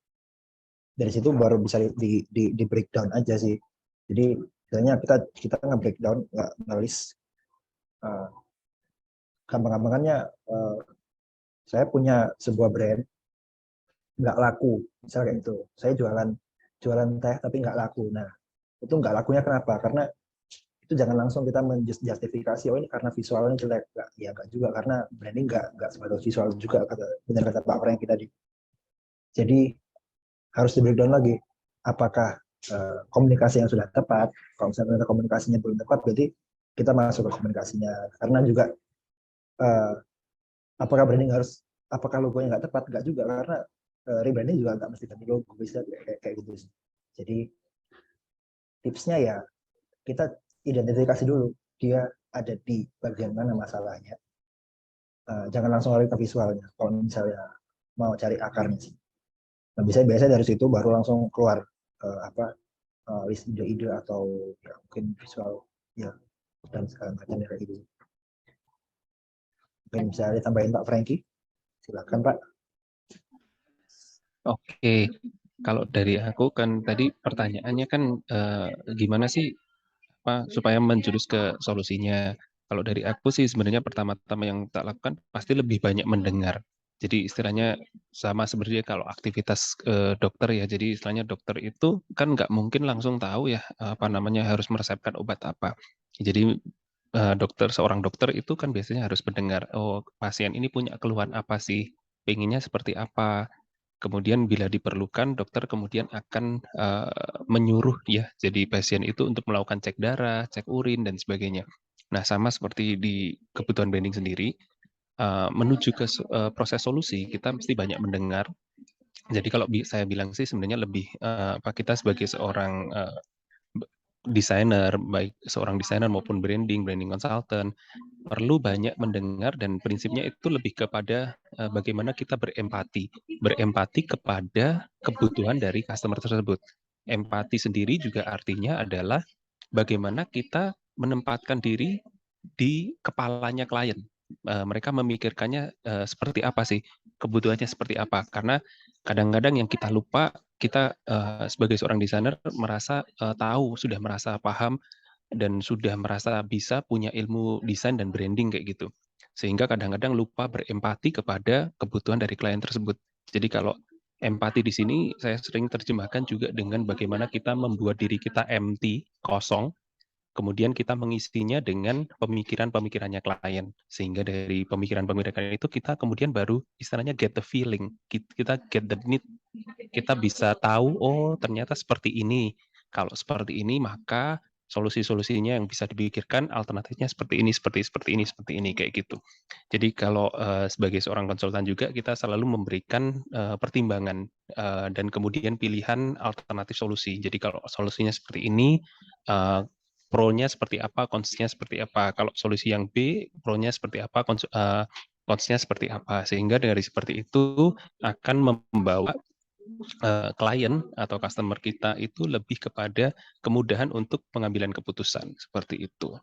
dari situ baru bisa di breakdown aja sih. Jadi misalnya kita nge-breakdown, nggak nulis gampang-gampangannya, saya punya sebuah brand nggak laku, misalnya kayak gitu. Saya jualan teh tapi nggak laku. Nah, itu nggak lakunya kenapa? Karena itu jangan langsung kita menjustifikasi oh ini karena visualnya jelek. Nggak juga, karena branding nggak sebatas visual juga, benar kata Pak Franky tadi. Jadi harus di breakdown lagi, apakah komunikasi yang sudah tepat. Kalau misalnya komunikasinya belum tepat, berarti kita masuk ke komunikasinya. Karena juga apakah branding apakah logonya nggak tepat? Nggak juga, karena rebranding juga nggak mesti ganti logo, bisa kayak gitu sih. Jadi tipsnya ya kita identifikasi dulu dia ada di bagian mana masalahnya. Jangan langsung lari ke visualnya kalau misalnya mau cari akarnya sih. Nah, biasanya dari situ baru langsung keluar list ide-ide atau ya mungkin visual ya dan segala macam kayak gitu. Mungkin bisa ditambahin Pak Franky, silakan Pak. Oke, kalau dari aku kan tadi pertanyaannya kan gimana sih supaya menjurus ke solusinya. Kalau dari aku sih sebenarnya pertama-tama yang tak lakukan pasti lebih banyak mendengar. Jadi istilahnya sama sebenarnya kalau aktivitas dokter ya. Jadi istilahnya dokter itu kan nggak mungkin langsung tahu ya harus meresepkan obat apa. Jadi seorang dokter itu kan biasanya harus mendengar, oh pasien ini punya keluhan apa sih, pengennya seperti apa. Kemudian bila diperlukan, dokter kemudian akan menyuruh ya, jadi pasien itu untuk melakukan cek darah, cek urin, dan sebagainya. Nah, sama seperti di kebutuhan branding sendiri, menuju ke proses solusi, kita mesti banyak mendengar. Jadi kalau saya bilang sih sebenarnya lebih kita sebagai seorang desainer, baik seorang desainer maupun branding consultant, perlu banyak mendengar dan prinsipnya itu lebih kepada bagaimana kita berempati kepada kebutuhan dari customer tersebut. Empati sendiri juga artinya adalah bagaimana kita menempatkan diri di kepalanya klien. Mereka memikirkannya seperti apa sih, kebutuhannya seperti apa. Karena kadang-kadang yang kita lupa, kita sebagai seorang desainer sudah merasa paham dan sudah merasa bisa punya ilmu desain dan branding kayak gitu. Sehingga kadang-kadang lupa berempati kepada kebutuhan dari klien tersebut. Jadi kalau empati di sini saya sering terjemahkan juga dengan bagaimana kita membuat diri kita empty, kosong, kemudian kita mengisinya dengan pemikiran-pemikirannya klien. Sehingga dari pemikiran-pemikiran itu kita kemudian baru istilahnya get the feeling, kita get the need, kita bisa tahu, oh ternyata seperti ini. Kalau seperti ini, maka solusi-solusinya yang bisa dipikirkan alternatifnya seperti ini, kayak gitu. Jadi kalau sebagai seorang konsultan juga kita selalu memberikan pertimbangan dan kemudian pilihan alternatif solusi. Jadi kalau solusinya seperti ini, pro-nya seperti apa, cons-nya seperti apa. Kalau solusi yang B, pro-nya seperti apa, cons-nya seperti apa. Sehingga dari seperti itu akan membawa klien atau customer kita itu lebih kepada kemudahan untuk pengambilan keputusan. Seperti itu.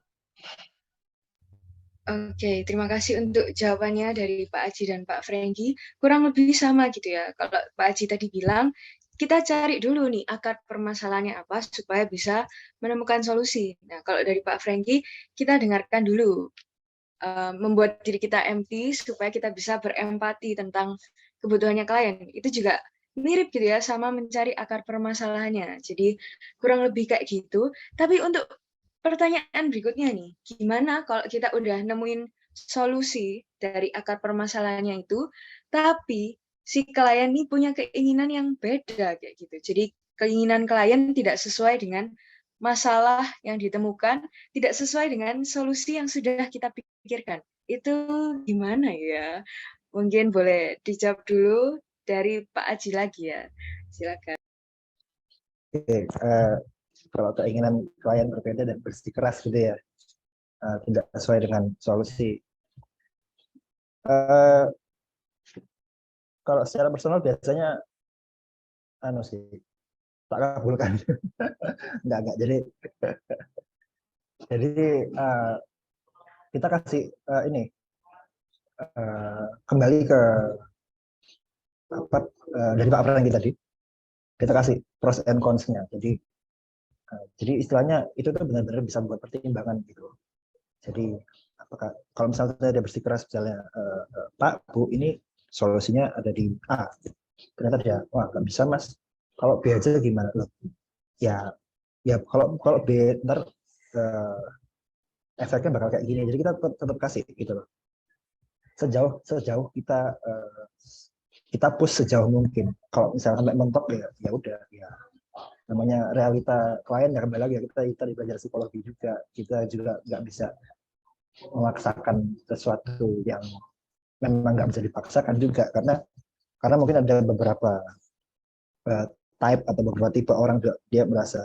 Oke, terima kasih untuk jawabannya dari Pak Aji dan Pak Franky. Kurang lebih sama gitu ya. Kalau Pak Aji tadi bilang, kita cari dulu nih akar permasalahannya apa supaya bisa menemukan solusi. Nah, kalau dari Pak Franky, kita dengarkan dulu. Membuat diri kita empty supaya kita bisa berempati tentang kebutuhannya klien. Itu juga mirip gitu ya sama mencari akar permasalahannya. Jadi kurang lebih kayak gitu. Tapi untuk pertanyaan berikutnya nih, gimana kalau kita udah nemuin solusi dari akar permasalahannya itu, tapi si klien ini punya keinginan yang beda kayak gitu. Jadi keinginan klien tidak sesuai dengan masalah yang ditemukan, tidak sesuai dengan solusi yang sudah kita pikirkan. Itu gimana ya? Mungkin boleh dijawab dulu dari Pak Aji lagi ya. Silakan. Oke, kalau keinginan klien berbeda dan bersikeras gitu ya, tidak sesuai dengan solusi. Kalau secara personal biasanya sih tak kabulkan. Enggak. Jadi kita kasih kembali ke dari Pak Franky tadi. Kita kasih pros and cons-nya. Jadi istilahnya itu tuh benar-benar bisa buat pertimbangan gitu. Jadi apakah kalau misalnya ada bersikeras misalnya Pak Bu ini solusinya ada di A, ternyata dia wah nggak bisa Mas, kalau B aja gimana loh? Ya kalau B ntar efeknya bakal kayak gini. Jadi kita tetap kasih gitu loh. Sejauh kita push sejauh mungkin. Kalau misalnya sampai mentok ya udah ya, namanya realita klien ya, kembali lagi ya, kita belajar psikologi juga, kita juga nggak bisa memaksakan sesuatu yang memang nggak bisa dipaksakan juga, karena mungkin ada beberapa type atau beberapa tipe orang juga, dia merasa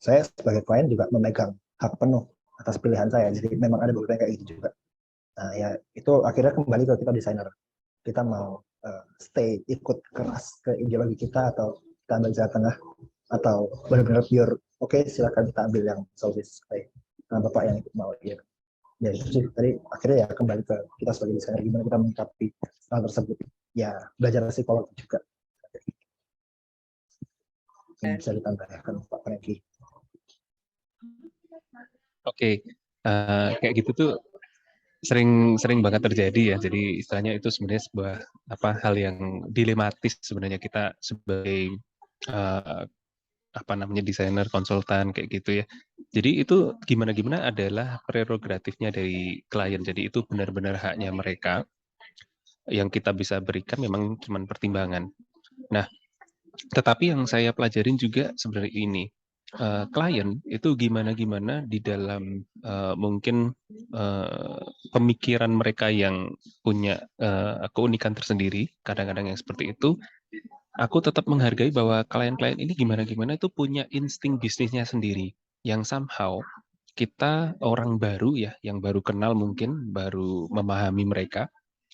saya sebagai klien juga memegang hak penuh atas pilihan saya, jadi memang ada beberapa yang kayak gitu juga. Nah ya itu akhirnya kembali ke kita desainer, kita mau stay ikut keras ke ideologi kita, atau kita ambil jalan tengah, atau benar-benar pure oke, silakan kita ambil yang solusi sesuai bapak yang ikut mau. Ya itu sih tadi akhirnya ya kembali ke kita sebagai desainer, gimana kita menyikapi hal tersebut, ya belajar psikologi juga. Yang bisa ditambahkan Pak Franky. Oke, kayak gitu tuh sering banget terjadi ya. Jadi istilahnya itu sebenarnya sebuah hal yang dilematis sebenarnya, kita sebagai desainer, konsultan kayak gitu ya. Jadi itu gimana adalah prerogatifnya dari klien. Jadi itu benar-benar haknya mereka. Yang kita bisa berikan memang cuma pertimbangan. Nah, tetapi yang saya pelajarin juga sebenarnya ini, klien itu gimana di dalam mungkin pemikiran mereka yang punya keunikan tersendiri, kadang-kadang yang seperti itu, aku tetap menghargai bahwa klien-klien ini gimana itu punya insting bisnisnya sendiri, yang somehow kita orang baru ya, yang baru kenal mungkin, baru memahami mereka,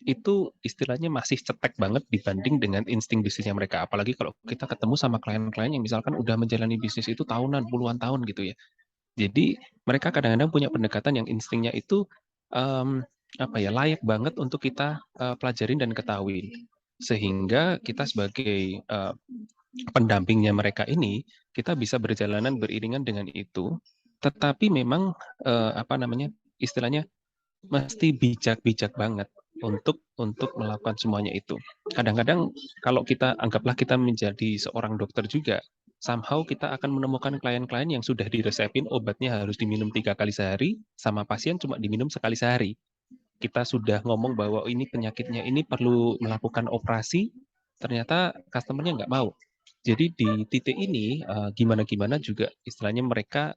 itu istilahnya masih cetek banget dibanding dengan insting bisnisnya mereka. Apalagi kalau kita ketemu sama klien-klien yang misalkan udah menjalani bisnis itu tahunan, puluhan tahun gitu ya. Jadi mereka kadang-kadang punya pendekatan yang instingnya itu layak banget untuk kita pelajarin dan ketahui. Sehingga kita sebagai pendampingnya mereka ini, kita bisa berjalanan beriringan dengan itu. Tetapi memang istilahnya mesti bijak banget untuk melakukan semuanya itu. Kadang-kadang kalau anggaplah kita menjadi seorang dokter juga, somehow kita akan menemukan klien-klien yang sudah diresepin obatnya harus diminum 3 kali sehari, sama pasien cuma diminum sekali sehari. Kita sudah ngomong bahwa ini penyakitnya ini perlu melakukan operasi, ternyata customer-nya nggak mau. Jadi di titik ini gimana juga istilahnya mereka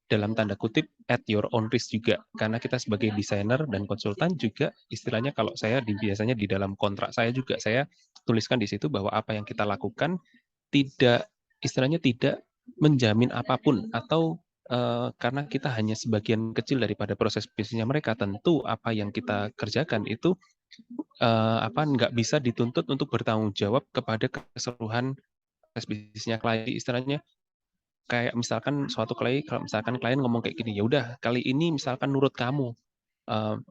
dalam tanda kutip at your own risk juga, karena kita sebagai desainer dan konsultan juga istilahnya kalau saya biasanya di dalam kontrak saya juga saya tuliskan di situ bahwa apa yang kita lakukan tidak menjamin apapun, atau karena kita hanya sebagian kecil daripada proses bisnisnya mereka, tentu apa yang kita kerjakan itu nggak bisa dituntut untuk bertanggung jawab kepada keseluruhan proses bisnisnya klien. Istilahnya kayak misalkan kalau misalkan klien ngomong kayak gini, ya udah kali ini misalkan nurut kamu,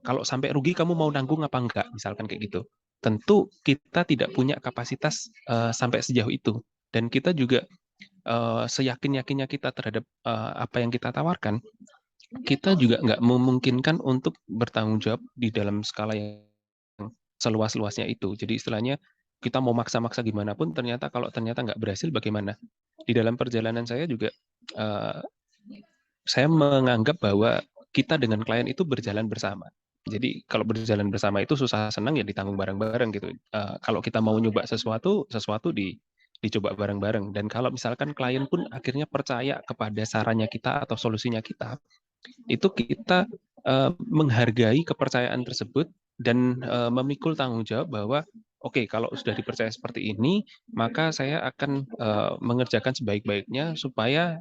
kalau sampai rugi kamu mau nanggung apa enggak, misalkan kayak gitu. Tentu kita tidak punya kapasitas sampai sejauh itu, dan kita juga seyakin-yakinnya kita terhadap apa yang kita tawarkan, kita juga nggak memungkinkan untuk bertanggung jawab di dalam skala yang seluas-luasnya itu. Jadi istilahnya kita mau maksa-maksa gimana pun, ternyata nggak berhasil bagaimana? Di dalam perjalanan saya juga, saya menganggap bahwa kita dengan klien itu berjalan bersama. Jadi kalau berjalan bersama itu susah senang ya ditanggung bareng-bareng gitu. Kalau kita mau nyoba sesuatu dicoba bareng-bareng. Dan kalau misalkan klien pun akhirnya percaya kepada sarannya kita atau solusinya kita, itu kita menghargai kepercayaan tersebut dan memikul tanggung jawab bahwa oke, kalau sudah dipercaya seperti ini, maka saya akan mengerjakan sebaik-baiknya supaya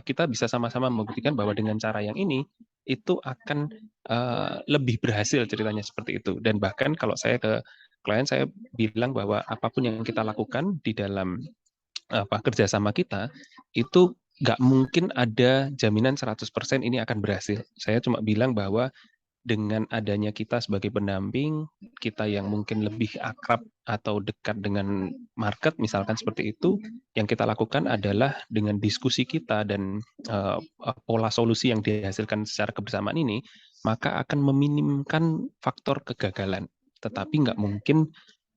kita bisa sama-sama membuktikan bahwa dengan cara yang ini itu akan lebih berhasil, ceritanya seperti itu. Dan bahkan kalau saya ke klien, saya bilang bahwa apapun yang kita lakukan di dalam kerjasama kita itu nggak mungkin ada jaminan 100% ini akan berhasil. Saya cuma bilang bahwa dengan adanya kita sebagai pendamping, kita yang mungkin lebih akrab atau dekat dengan market, misalkan seperti itu, yang kita lakukan adalah dengan diskusi kita dan pola solusi yang dihasilkan secara kebersamaan ini, maka akan meminimkan faktor kegagalan. Tetapi nggak mungkin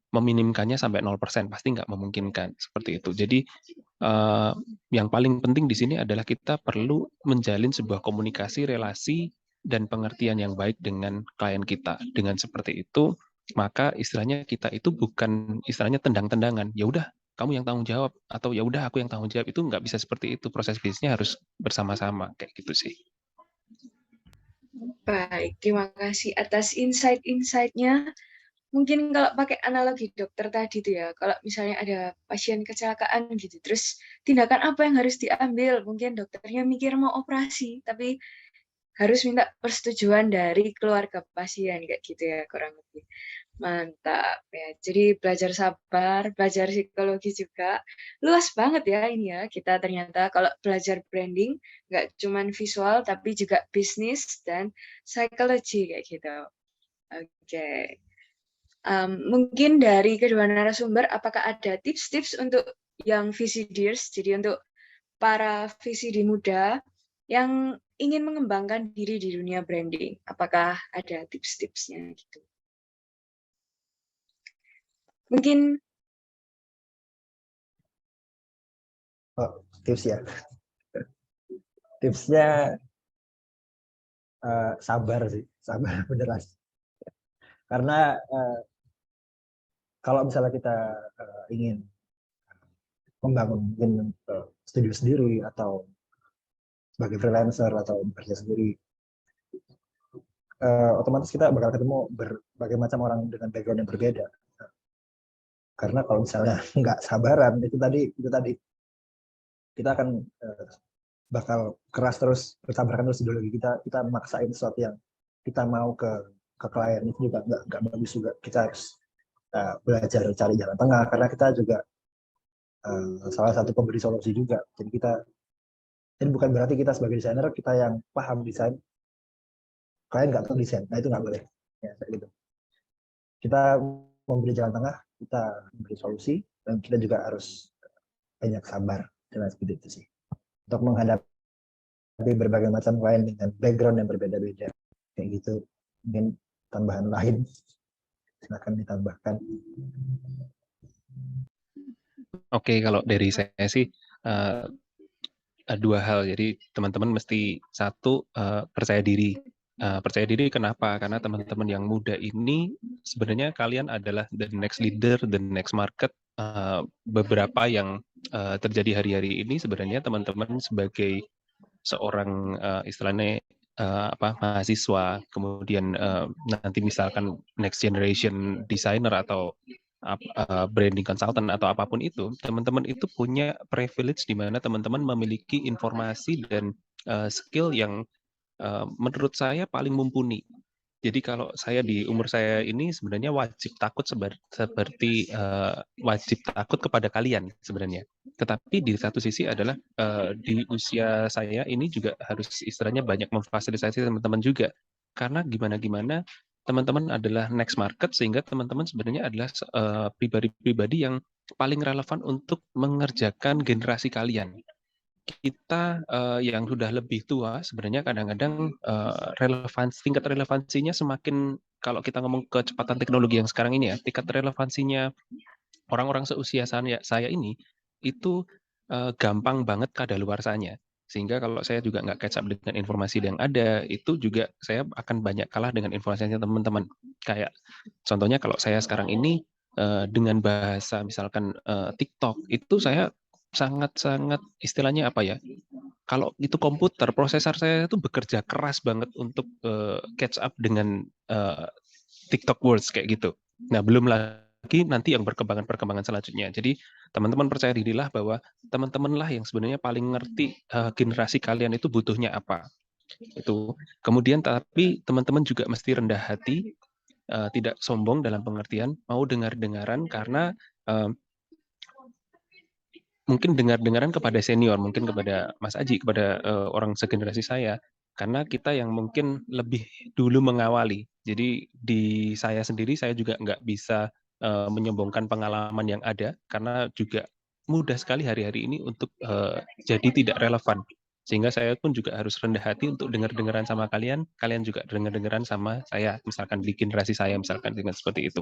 meminimkannya sampai 0%, pasti nggak memungkinkan seperti itu. Jadi yang paling penting di sini adalah kita perlu menjalin sebuah komunikasi, relasi, dan pengertian yang baik dengan klien kita. Dengan seperti itu, maka istilahnya kita itu bukan istilahnya tendang-tendangan. Ya udah, kamu yang tanggung jawab, atau ya udah aku yang tanggung jawab. Itu nggak bisa seperti itu. Proses bisnisnya harus bersama-sama kayak gitu sih. Baik, terima kasih atas insight-insight-nya. Mungkin kalau pakai analogi dokter tadi tuh ya, kalau misalnya ada pasien kecelakaan gitu, terus tindakan apa yang harus diambil? Mungkin dokternya mikir mau operasi, tapi harus minta persetujuan dari keluarga pasien, kayak gitu ya kurang lebih. Mantap ya. Jadi belajar sabar, belajar psikologi juga. Luas banget ya ini ya. Kita ternyata kalau belajar branding, nggak cuman visual, tapi juga bisnis dan psikologi kayak gitu. Oke. Mungkin dari kedua narasumber, apakah ada tips-tips untuk yang VCDers, jadi untuk para VCD muda yang ingin mengembangkan diri di dunia branding? Apakah ada tips-tipsnya gitu? Mungkin Tips ya. Tipsnya sabar sih, sabar beneran. Karena kalau misalnya kita ingin membangun mungkin studio sendiri atau sebagai freelancer atau bekerja sendiri, otomatis kita bakal ketemu berbagai macam orang dengan background yang berbeda. Karena kalau misalnya nggak sabaran, itu tadi kita akan bakal keras terus, bertabrakan terus ideologi kita maksain sesuatu yang kita mau ke klien, itu juga nggak bagus juga. Kita harus belajar cari jalan tengah, karena kita juga salah satu pemberi solusi juga. Jadi bukan berarti kita sebagai desainer, kita yang paham desain, klien nggak tahu desain. Nah, itu nggak boleh. Ya, kayak gitu. Kita memberi jalan tengah, kita memberi solusi, dan kita juga harus banyak sabar. Dan seperti itu sih. Untuk menghadapi berbagai macam klien dengan background yang berbeda-beda. Kayak gitu. Mungkin tambahan lain. Silakan ditambahkan. Oke, kalau dari saya sih dua hal. Jadi teman-teman mesti satu percaya diri. Percaya diri kenapa? Karena teman-teman yang muda ini sebenarnya kalian adalah the next leader, the next market. Beberapa yang terjadi hari-hari ini sebenarnya teman-teman sebagai seorang istilahnya mahasiswa, kemudian nanti misalkan next generation designer atau branding consultant atau apapun itu, teman-teman itu punya privilege di mana teman-teman memiliki informasi dan skill yang menurut saya paling mumpuni. Jadi kalau saya di umur saya ini sebenarnya wajib takut seperti wajib takut kepada kalian sebenarnya. Tetapi di satu sisi adalah di usia saya ini juga harus istilahnya banyak memfasilitasi teman-teman juga. Karena gimana-gimana teman-teman adalah next market, sehingga teman-teman sebenarnya adalah pribadi-pribadi yang paling relevan untuk mengerjakan generasi kalian. Kita yang sudah lebih tua sebenarnya kadang-kadang tingkat relevansinya semakin, kalau kita ngomong kecepatan teknologi yang sekarang ini ya, tingkat relevansinya orang-orang seusia saya ini itu gampang banget kadaluarsanya. Sehingga kalau saya juga nggak catch up dengan informasi yang ada, itu juga saya akan banyak kalah dengan informasinya teman-teman. Kayak contohnya kalau saya sekarang ini dengan bahasa misalkan TikTok, itu saya sangat-sangat istilahnya apa ya, kalau itu komputer, prosesor saya itu bekerja keras banget untuk catch up dengan TikTok words kayak gitu. Nah, belum lagi nanti yang perkembangan selanjutnya. Jadi teman-teman percaya dirilah bahwa teman-teman lah yang sebenarnya paling ngerti generasi kalian itu butuhnya apa. Itu. Kemudian tapi teman-teman juga mesti rendah hati, tidak sombong dalam pengertian mau dengar-dengaran, karena mungkin dengar-dengaran kepada senior, mungkin kepada Mas Aji, kepada orang segenerasi saya, karena kita yang mungkin lebih dulu mengawali. Jadi di saya sendiri, saya juga nggak bisa menyombongkan pengalaman yang ada, karena juga mudah sekali hari-hari ini untuk jadi tidak relevan. Sehingga saya pun juga harus rendah hati untuk dengar-dengaran sama kalian, kalian juga dengar-dengaran sama saya, misalkan di generasi saya, misalkan dengan seperti itu.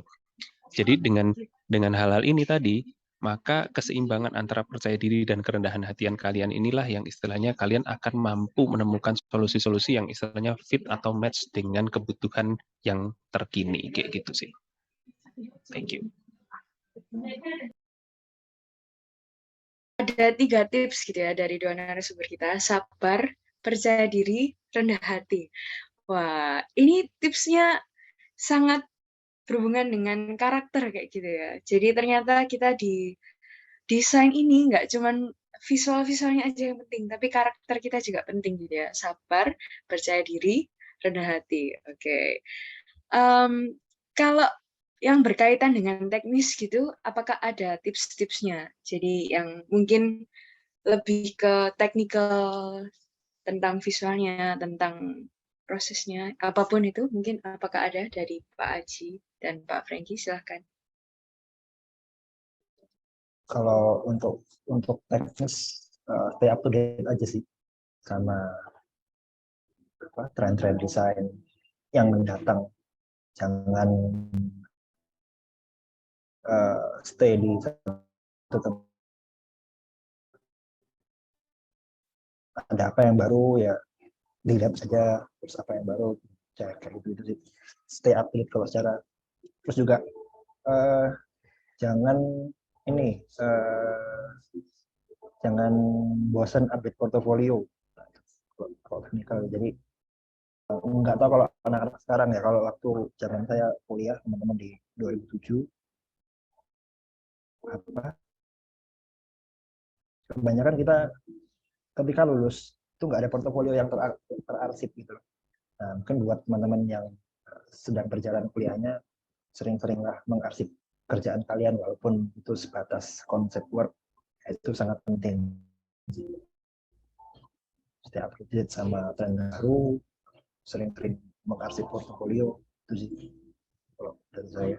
Jadi dengan hal-hal ini tadi, maka keseimbangan antara percaya diri dan kerendahan hatian kalian inilah yang istilahnya kalian akan mampu menemukan solusi-solusi yang istilahnya fit atau match dengan kebutuhan yang terkini, kayak gitu sih. Thank you. Ada 3 tips gitu ya dari 2 narasumber kita, sabar, percaya diri, rendah hati. Wah, ini tipsnya sangat berhubungan dengan karakter kayak gitu ya. Jadi ternyata kita di desain ini nggak cuman visual-visualnya aja yang penting, tapi karakter kita juga penting gitu ya. Sabar, percaya diri, rendah hati. Oke. Kalau yang berkaitan dengan teknis gitu, apakah ada tips-tipsnya? Jadi yang mungkin lebih ke teknikal tentang visualnya, tentang prosesnya, apapun itu, mungkin apakah ada dari Pak Aji dan Pak Franky? Silahkan. Kalau untuk teknis stay up to date aja sih sama tren-tren desain yang mendatang. Jangan stay di satu, ada apa yang baru ya dilihat saja, terus apa yang baru cek kayak gitu sih. Stay update kalau secara, terus juga jangan ini jangan bosan update portofolio kalau teknikal. Jadi nggak tahu kalau anak-anak sekarang ya, kalau waktu zaman saya kuliah teman-teman di 2007 apa kebanyakan kita ketika lulus itu nggak ada portofolio yang terarsip gitu. Nah, mungkin buat teman-teman yang sedang berjalan kuliahnya, sering-seringlah mengarsip kerjaan kalian walaupun itu sebatas konsep work, itu sangat penting. Setiap update sama tren baru, sering-sering mengarsip portofolio, itu sih kalau dari saya.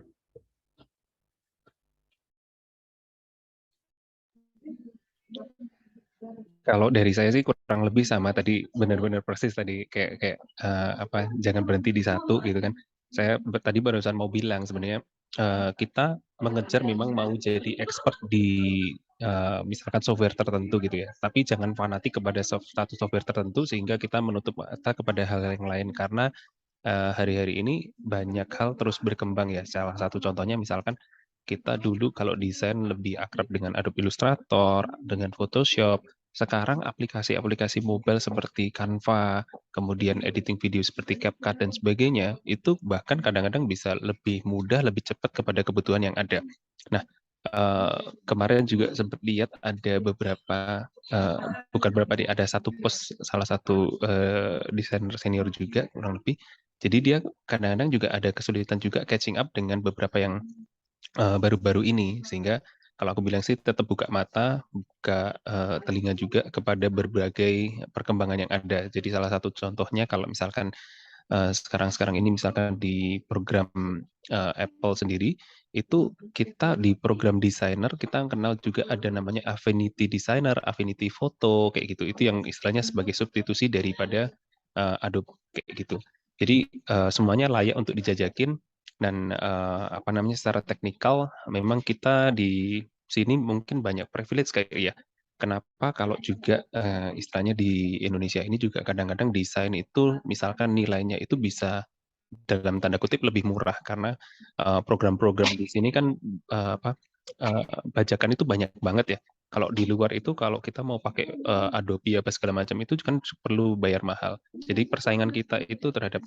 Kalau dari saya sih kurang lebih sama tadi, benar-benar persis tadi kayak apa, jangan berhenti di satu gitu kan. Saya tadi barusan mau bilang sebenarnya kita mengejar memang mau jadi expert di misalkan software tertentu gitu ya. Tapi jangan fanatik kepada satu software tertentu sehingga kita menutup mata kepada hal yang lain, karena hari-hari ini banyak hal terus berkembang ya. Salah satu contohnya misalkan kita dulu kalau desain lebih akrab dengan Adobe Illustrator, dengan Photoshop. Sekarang aplikasi-aplikasi mobile seperti Canva, kemudian editing video seperti CapCut dan sebagainya, itu bahkan kadang-kadang bisa lebih mudah, lebih cepat kepada kebutuhan yang ada. Nah, kemarin juga sempat lihat ada beberapa, bukan beberapa nih, ada satu post salah satu desainer senior juga kurang lebih. Jadi dia kadang-kadang juga ada kesulitan juga catching up dengan beberapa yang baru-baru ini, sehingga kalau aku bilang sih tetap buka mata, buka telinga juga kepada berbagai perkembangan yang ada. Jadi salah satu contohnya kalau misalkan sekarang-sekarang ini misalkan di program Apple sendiri, itu kita di program designer kita kenal juga ada namanya Affinity Designer, Affinity Photo kayak gitu. Itu yang istilahnya sebagai substitusi daripada Adobe kayak gitu. Jadi semuanya layak untuk dijajakin. Dan apa namanya, secara teknikal memang kita di sini mungkin banyak privilege kayak ya. Kenapa kalau juga istilahnya di Indonesia ini juga kadang-kadang desain itu misalkan nilainya itu bisa dalam tanda kutip lebih murah, karena program-program di sini kan apa bajakan itu banyak banget ya. Kalau di luar itu kalau kita mau pakai Adobe apa segala macam itu kan perlu bayar mahal. Jadi persaingan kita itu terhadap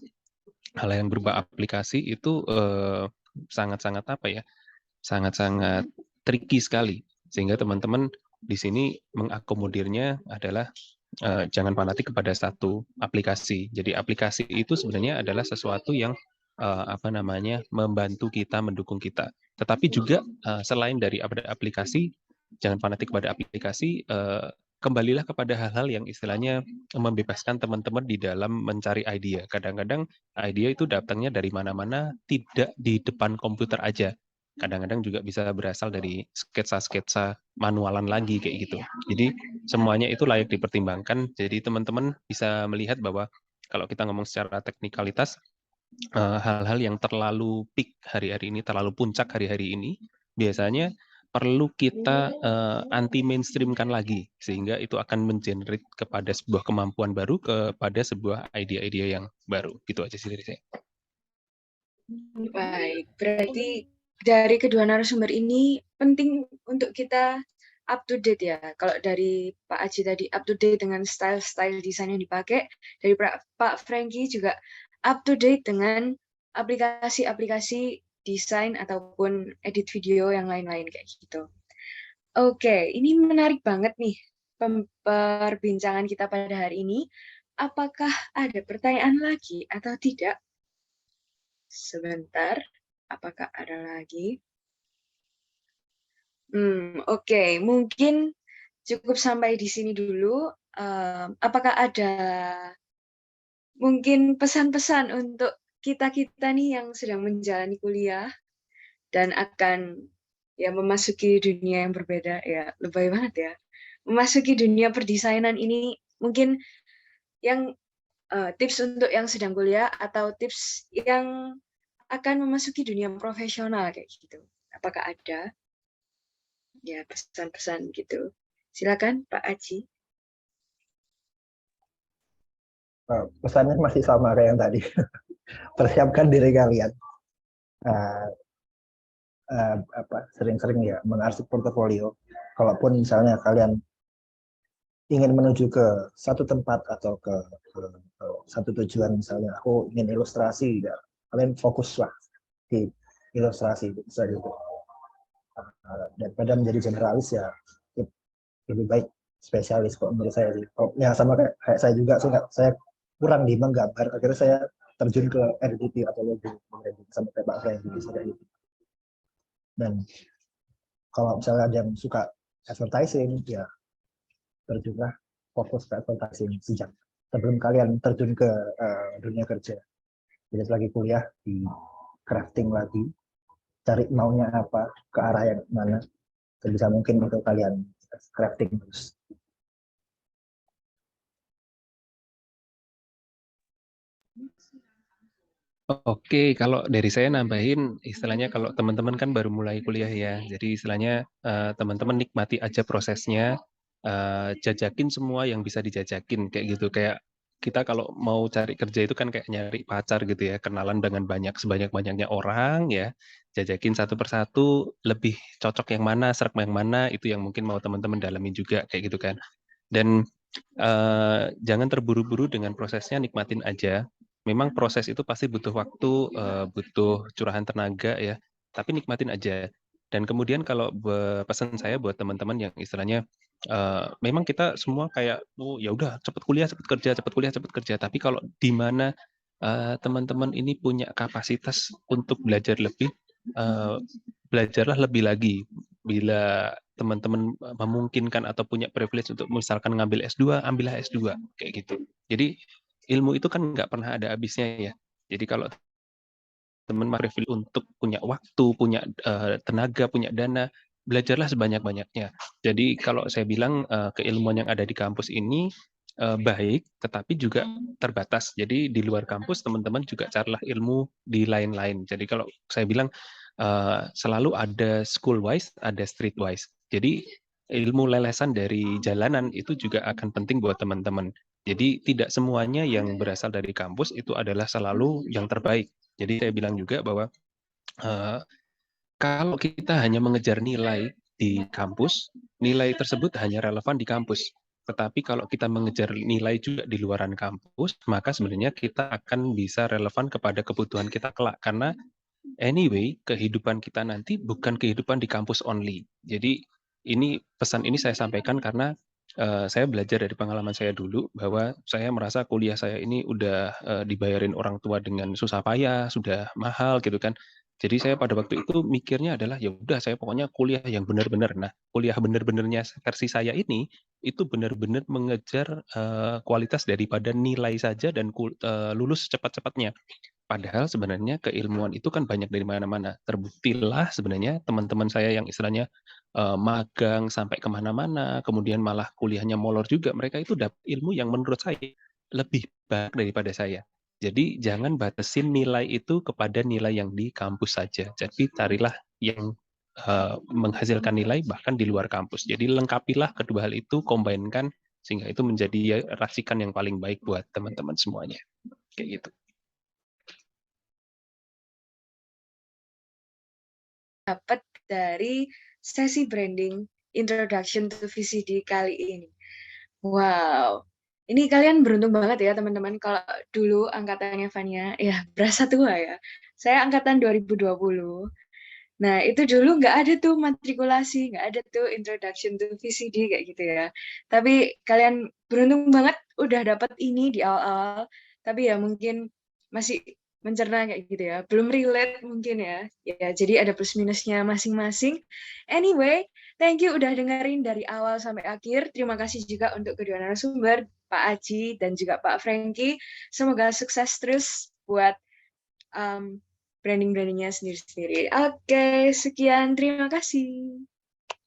hal yang berupa aplikasi itu sangat-sangat apa ya, sangat-sangat tricky sekali. Sehingga teman-teman di sini mengakomodirnya adalah jangan fanatik kepada satu aplikasi. Jadi aplikasi itu sebenarnya adalah sesuatu yang apa namanya, membantu kita, mendukung kita. Tetapi juga selain dari aplikasi, jangan fanatik kepada aplikasi, kembalilah kepada hal-hal yang istilahnya membebaskan teman-teman di dalam mencari ide. Kadang-kadang ide itu datangnya dari mana-mana, tidak di depan komputer aja. Kadang-kadang juga bisa berasal dari sketsa-sketsa manualan lagi kayak gitu. Jadi semuanya itu layak dipertimbangkan. Jadi teman-teman bisa melihat bahwa kalau kita ngomong secara teknikalitas, hal-hal yang terlalu peak hari-hari ini, terlalu puncak hari-hari ini, biasanya perlu kita anti mainstream-kan lagi, sehingga itu akan mengenerate kepada sebuah kemampuan baru, kepada sebuah ide-ide yang baru. Gitu aja sih dari saya. Baik, berarti dari kedua narasumber ini penting untuk kita up to date ya. Kalau dari Pak Aji tadi up to date dengan style-style desain yang dipakai, dari Pak Frankie juga up to date dengan aplikasi-aplikasi desain ataupun edit video yang lain-lain kayak gitu. Oke, ini menarik banget nih perbincangan kita pada hari ini. Apakah ada pertanyaan lagi atau tidak? Sebentar, apakah ada lagi? Oke, mungkin cukup sampai di sini dulu. Apakah ada mungkin pesan-pesan untuk kita-kita nih yang sedang menjalani kuliah dan akan ya memasuki dunia yang berbeda, ya lebay banget ya. Memasuki dunia perdesainan ini mungkin yang tips untuk yang sedang kuliah atau tips yang akan memasuki dunia profesional kayak gitu. Apakah ada ya pesan-pesan gitu? Silakan Pak Aji. Pesannya masih sama kayak yang tadi. Persiapkan diri kalian. Sering-sering ya mengarsip portofolio. Kalaupun misalnya kalian ingin menuju ke satu tempat atau ke satu tujuan, misalnya aku ingin ilustrasi, ya kalian fokuslah di ilustrasi bisa gitu. Daripada menjadi generalis ya lebih baik spesialis kok menurut saya sih. Ya sama kayak saya juga sih, saya kurang di menggambar, akhirnya saya terjun ke editing atau logo sama kayak Pak Franky bisa kayak gitu. Dan kalau misalnya ada yang suka advertising, ya terjunlah fokus ke advertising sejak sebelum kalian terjun ke dunia kerja. Jadi lagi kuliah di crafting lagi, cari maunya apa, ke arah yang mana, sebisa mungkin untuk kalian crafting terus. Oke, kalau dari saya nambahin, istilahnya kalau teman-teman kan baru mulai kuliah ya, jadi istilahnya teman-teman nikmati aja prosesnya, jajakin semua yang bisa dijajakin, kayak gitu. Kayak kita kalau mau cari kerja itu kan kayak nyari pacar gitu ya, kenalan dengan sebanyak-banyaknya orang ya, jajakin satu persatu, lebih cocok yang mana, serap yang mana, itu yang mungkin mau teman-teman dalamin juga, kayak gitu kan. Dan jangan terburu-buru dengan prosesnya, nikmatin aja. Memang proses itu pasti butuh waktu, butuh curahan tenaga ya, tapi nikmatin aja. Dan kemudian kalau pesan saya buat teman-teman yang istilahnya, memang kita semua kayak, oh ya udah cepet kuliah, cepet kerja, cepet kuliah, cepet kerja. Tapi kalau di mana teman-teman ini punya kapasitas untuk belajar lebih, belajarlah lebih lagi. Bila teman-teman memungkinkan atau punya privilege untuk misalkan ngambil S2, ambillah S2, kayak gitu. Jadi ilmu itu kan nggak pernah ada habisnya ya. Jadi kalau teman privilege untuk punya waktu, punya tenaga, punya dana, belajarlah sebanyak-banyaknya. Jadi kalau saya bilang keilmuan yang ada di kampus ini baik, tetapi juga terbatas. Jadi di luar kampus teman-teman juga carilah ilmu di lain-lain. Jadi kalau saya bilang selalu ada school wise, ada street wise. Jadi ilmu lelesan dari jalanan itu juga akan penting buat teman-teman. Jadi tidak semuanya yang berasal dari kampus itu adalah selalu yang terbaik. Jadi saya bilang juga bahwa kalau kita hanya mengejar nilai di kampus, nilai tersebut hanya relevan di kampus. Tetapi kalau kita mengejar nilai juga di luaran kampus, maka sebenarnya kita akan bisa relevan kepada kebutuhan kita kelak. Karena anyway, kehidupan kita nanti bukan kehidupan di kampus only. Jadi pesan ini saya sampaikan karena saya belajar dari pengalaman saya dulu bahwa saya merasa kuliah saya ini udah dibayarin orang tua dengan susah payah, sudah mahal gitu kan. Jadi saya pada waktu itu mikirnya adalah ya udah saya pokoknya kuliah yang benar-benar. Nah, kuliah benar-benarnya versi saya ini itu benar-benar mengejar kualitas daripada nilai saja dan lulus cepat-cepatnya. Padahal sebenarnya keilmuan itu kan banyak dari mana-mana. Terbuktilah sebenarnya teman-teman saya yang istilahnya magang sampai kemana-mana, kemudian malah kuliahnya molor juga. Mereka itu dapat ilmu yang menurut saya lebih baik daripada saya. Jadi jangan batasin nilai itu kepada nilai yang di kampus saja. Jadi carilah yang menghasilkan nilai bahkan di luar kampus. Jadi lengkapilah kedua hal itu, combine-kan sehingga itu menjadi racikan yang paling baik buat teman-teman semuanya. Kayak gitu. Dapat dari sesi branding Introduction to VCD kali ini. Wow, ini kalian beruntung banget ya teman-teman. Kalau dulu angkatannya Fania, ya berasa tua ya. Saya angkatan 2020. Nah, itu dulu nggak ada tuh matrikulasi, nggak ada tuh Introduction to VCD kayak gitu ya. Tapi kalian beruntung banget udah dapat ini di awal-awal. Tapi ya mungkin masih mencerna kayak gitu ya. Belum relate mungkin ya. Ya, jadi ada plus minusnya masing-masing. Anyway, thank you udah dengerin dari awal sampai akhir. Terima kasih juga untuk kedua narasumber, Pak Aji dan juga Pak Frankie. Semoga sukses terus buat branding-brandingnya sendiri-sendiri. Oke, sekian. Terima kasih.